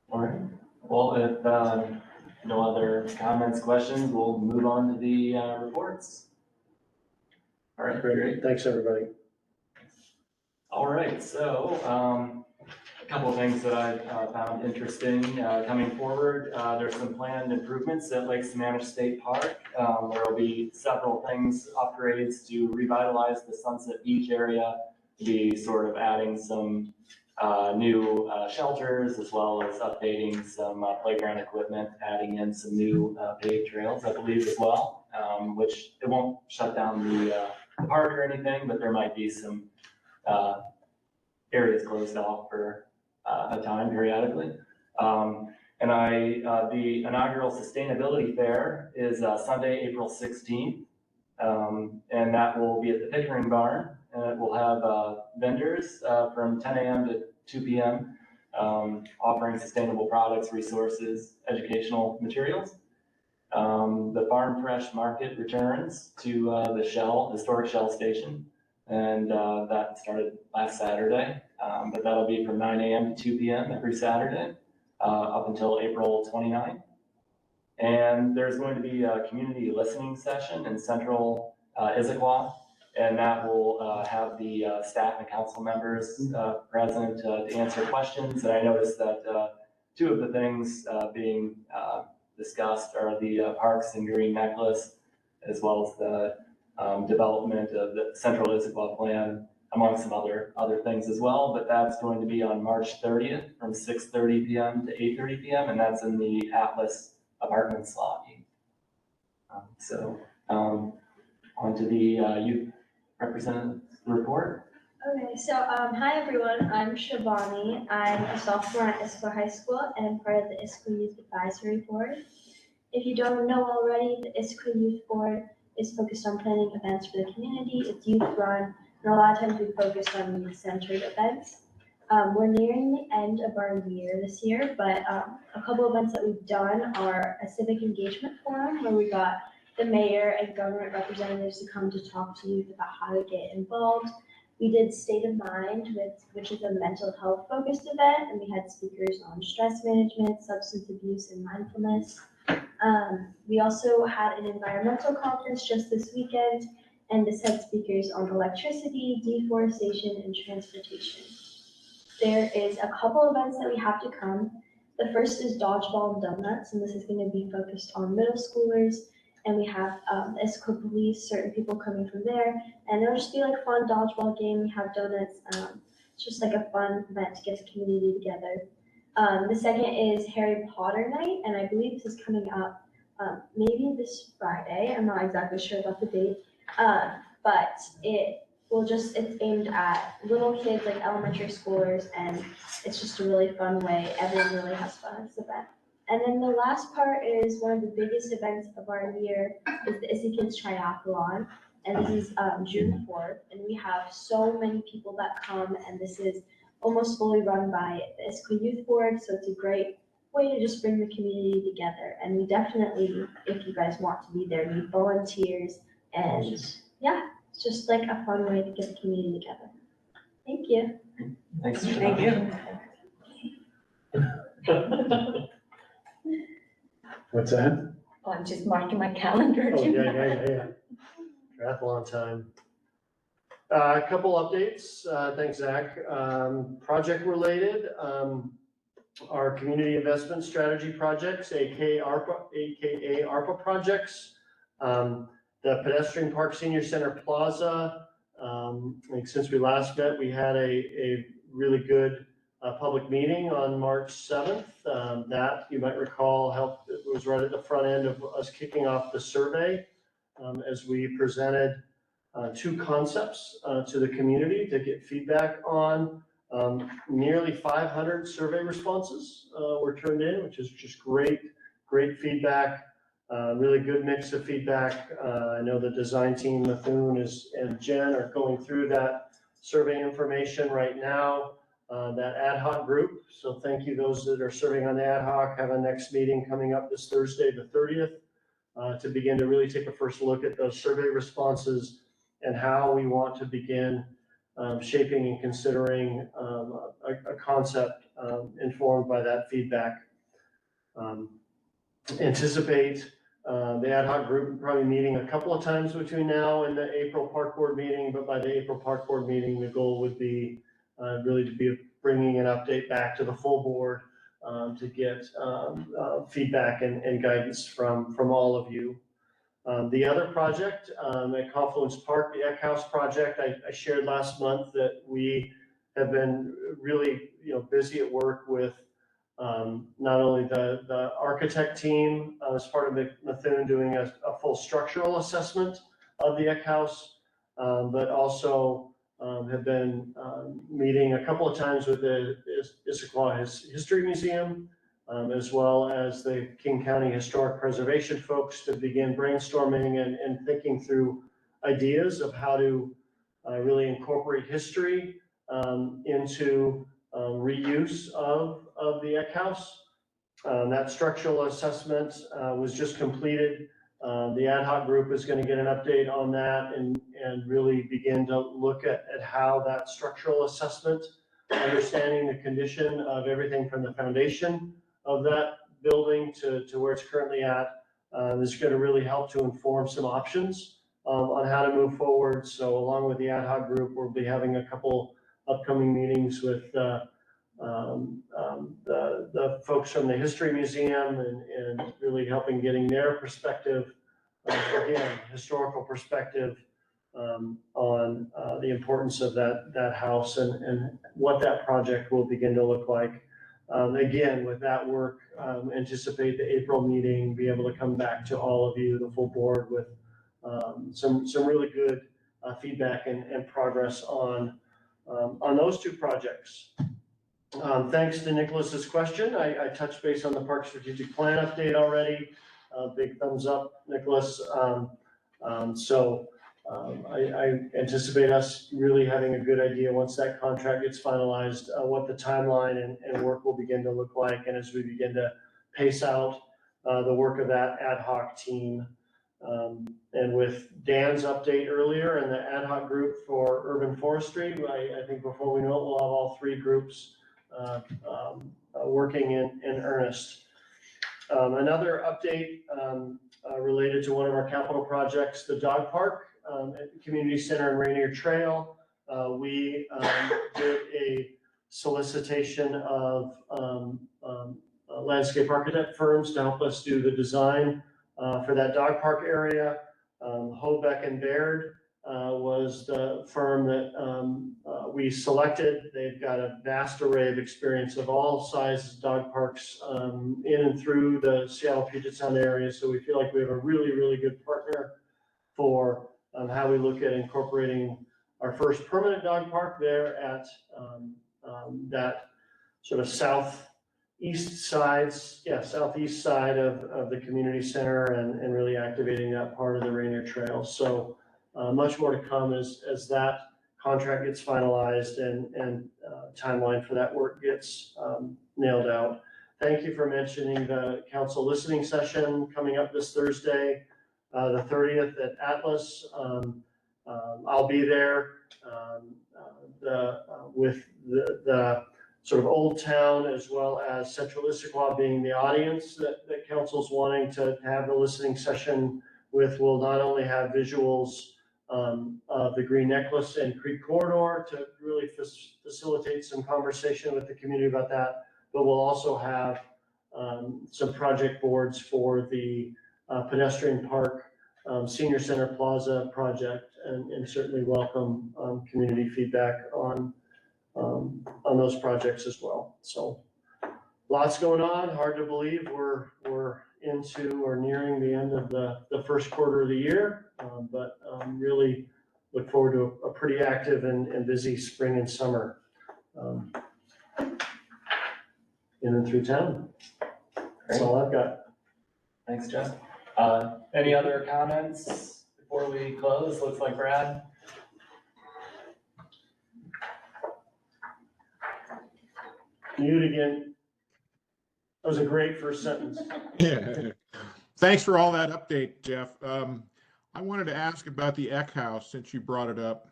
All right. Well, if no other comments, questions, we'll move on to the reports. All right, great. Thanks, everybody. All right, so a couple of things that I've found interesting coming forward. There's some planned improvements at Lake Sammamish State Park. There will be several things, upgrades to revitalize the Sunset Beach area, be sort of adding some new shelters, as well as updating some playground equipment, adding in some new paved trails, I believe, as well, which it won't shut down the park or anything, but there might be some areas closed off for a time periodically. And the inaugural sustainability fair is Sunday, April 16th. And that will be at the Pickering Barn, and it will have vendors from 10 a.m. to 2 p.m. Offering sustainable products, resources, educational materials. The Farm Fresh Market returns to the historic Shell station, and that started last Saturday. But that'll be from 9 a.m. to 2 p.m. every Saturday up until April 29th. And there's going to be a community listening session in central Issaquah, and that will have the staff and council members present to answer questions. And I noticed that two of the things being discussed are the parks and green necklace, as well as the development of the central Issaquah plan, among some other things as well. But that's going to be on March 30th from 6:30 p.m. to 8:30 p.m. and that's in the Atlas Apartments lobby. On to the youth representative report. Okay, so hi everyone, I'm Shabani. I'm a sophomore at Issaquah High School and I'm part of the Issaquah Youth Advisory Board. If you don't know already, the Issaquah Youth Board is focused on planning events for the community. It's youth run, and a lot of times we focus on youth-centered events. We're nearing the end of our year this year, but a couple events that we've done are a civic engagement forum where we got the mayor and government representatives to come to talk to youth about how to get involved. We did State of Mind, which is a mental health focused event, and we had speakers on stress management, substance abuse, and mindfulness. We also had an environmental conference just this weekend, and this had speakers on electricity, deforestation, and transportation. There is a couple events that we have to come. The first is Dodgeball and Donuts, and this is going to be focused on middle schoolers. And we have Issaquah Police, certain people coming from there. And it'll just be like a fun dodgeball game. We have donuts. It's just like a fun event to get the community together. The second is Harry Potter Night, and I believe this is coming up maybe this Friday. I'm not exactly sure about the date, but it's aimed at little kids, like elementary schoolers, and it's just a really fun way. Everyone really has fun at this event. And then the last part is one of the biggest events of our year is the Issy Kids Triathlon, and this is June 4th, and we have so many people that come, and this is almost fully run by the Issaquah Youth Board, so it's a great way to just bring the community together. And we definitely, if you guys want to be there, need volunteers, and yeah, it's just like a fun way to get the community together. Thank you. Thanks. Thank you. What's that? Oh, I'm just marking my calendar. Oh, yeah. Triathlon time. A couple updates. Thanks, Zach. Project related, our community investment strategy projects, aka ARPA projects. The pedestrian park senior center plaza. Like since we last met, we had a really good public meeting on March 7th. That you might recall it was right at the front end of us kicking off the survey as we presented two concepts to the community to get feedback on. Nearly 500 survey responses were turned in, which is just great feedback. Really good mix of feedback. I know the design team, Methune and Jen, are going through that survey information right now. That ad hoc group. So thank you, those that are serving on the ad hoc. Have a next meeting coming up this Thursday, the 30th, to begin to really take a first look at those survey responses and how we want to begin shaping and considering a concept informed by that feedback. Anticipate the ad hoc group probably meeting a couple of times between now and the April Park Board meeting, but by the April Park Board meeting, the goal would be really to be bringing an update back to the full board to get feedback and guidance from all of you. The other project at Confluence Park, the Eck House project, I shared last month that we have been really busy at work with not only the architect team as part of Methune doing a full structural assessment of the Eck House, but also have been meeting a couple of times with the Issaquah History Museum, as well as the King County Historic Preservation folks to begin brainstorming and thinking through ideas of how to really incorporate history into reuse of the Eck House. That structural assessment was just completed. The ad hoc group is going to get an update on that and really begin to look at how that structural assessment, understanding the condition of everything from the foundation of that building to where it's currently at, is going to really help to inform some options on how to move forward. So along with the ad hoc group, we'll be having a couple upcoming meetings with the folks from the History Museum and really helping getting their perspective, again, historical perspective on the importance of that house and what that project will begin to look like. Again, with that work, anticipate the April meeting, be able to come back to all of you, the full board, with some really good feedback and progress on those two projects. Thanks to Nicholas's question. I touched base on the Park Strategic Plan update already. Big thumbs up, Nicholas. I anticipate us really having a good idea once that contract gets finalized, what the timeline and work will begin to look like. And as we begin to pace out the work of that ad hoc team. And with Dan's update earlier and the ad hoc group for urban forestry, I think before we know it, we'll have all three groups working in earnest. Another update related to one of our capital projects, the dog park at the community center and Rainier Trail. We did a solicitation of landscape architect firms to help us do the design for that dog park area. Hobeck and Baird was the firm that we selected. They've got a vast array of experience of all sizes dog parks in and through the Seattle Puget Sound area. So we feel like we have a really, really good partner for how we look at incorporating our first permanent dog park there at that sort of southeast side of the community center and really activating that part of the Rainier Trail. So much more to come as that contract gets finalized and timeline for that work gets nailed out. Thank you for mentioning the council listening session coming up this Thursday, the 30th at Atlas. I'll be there with the sort of Old Town as well as Central Issaquah being the audience that council's wanting to have the listening session with. Will not only have visuals of the Green Necklace and Creek Corridor to really facilitate some conversation with the community about that, but we'll also have some project boards for the pedestrian park, senior center plaza project, and certainly welcome community feedback on those projects as well. So lots going on. Hard to believe we're into or nearing the end of the first quarter of the year, but really look forward to a pretty active and busy spring and summer in and through town. That's all I've got. Thanks, Jeff. Any other comments before we close? Looks like Brad. Mute again. That was a great first sentence. Yeah. Thanks for all that update, Jeff. I wanted to ask about the Eck House since you brought it up.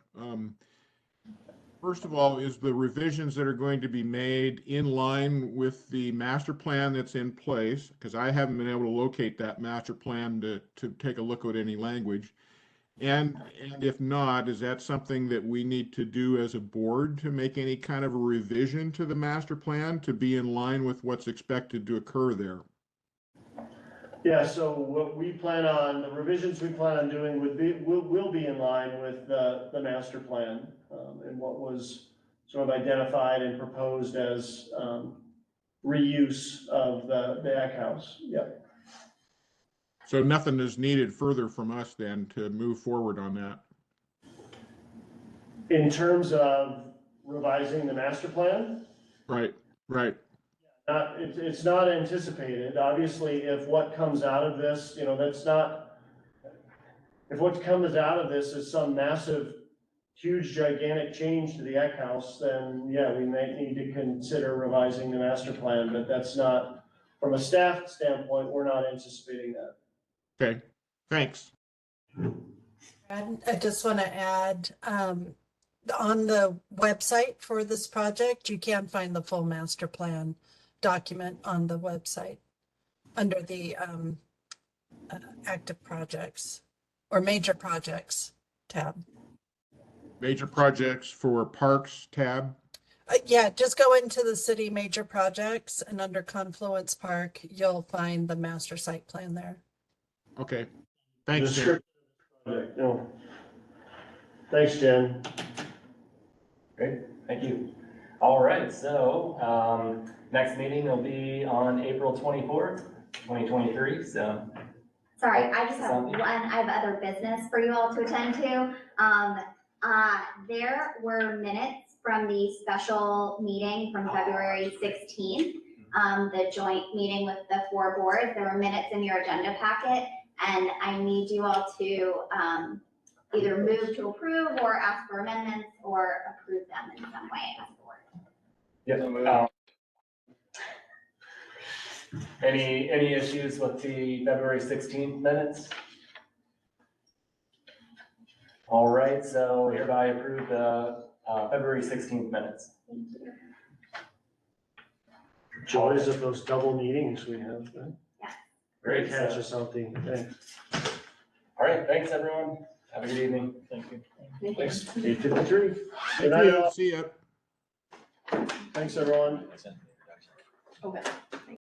First of all, is the revisions that are going to be made in line with the master plan that's in place? Because I haven't been able to locate that master plan to take a look at any language. And if not, is that something that we need to do as a board to make any kind of a revision to the master plan to be in line with what's expected to occur there? Yeah, so what we plan on, the revisions we plan on doing will be in line with the master plan and what was sort of identified and proposed as reuse of the Eck House. Yep. So nothing is needed further from us then to move forward on that? In terms of revising the master plan, Right, right. it's not anticipated. Obviously, if what comes out of this, if what comes out of this is some massive, huge, gigantic change to the Eck House, then yeah, we may need to consider revising the master plan, but that's not, from a staff standpoint, we're not anticipating that. Okay, thanks. And I just want to add, on the website for this project, you can find the full master plan document on the website under the active projects or major projects tab. Major projects for parks tab. Yeah, just go into the city major projects and under Confluence Park, you'll find the master site plan there. Okay, thanks, Jen. Description of the project, no. Thanks, Jen. Great, thank you. All right, so next meeting will be on April 24th, 2023, so. Sorry, I just have Sandy? I have other business for you all to attend to. There were minutes from the special meeting from February 16th, the joint meeting with the 4 boards. There were minutes in your agenda packet, and I need you all to either move to approve or ask for amendments or approve them in some way as a board. Yeah. Any issues with the February 16th minutes? All right, so hereby approve the February 16th minutes. Thank you. Joys of those double meetings we have, right? Great. Catch us something, thanks. All right, thanks, everyone. Have a good evening. Thank you. Thanks. 8:53. Good Thank night, you. all. See ya. Thanks, everyone. Okay.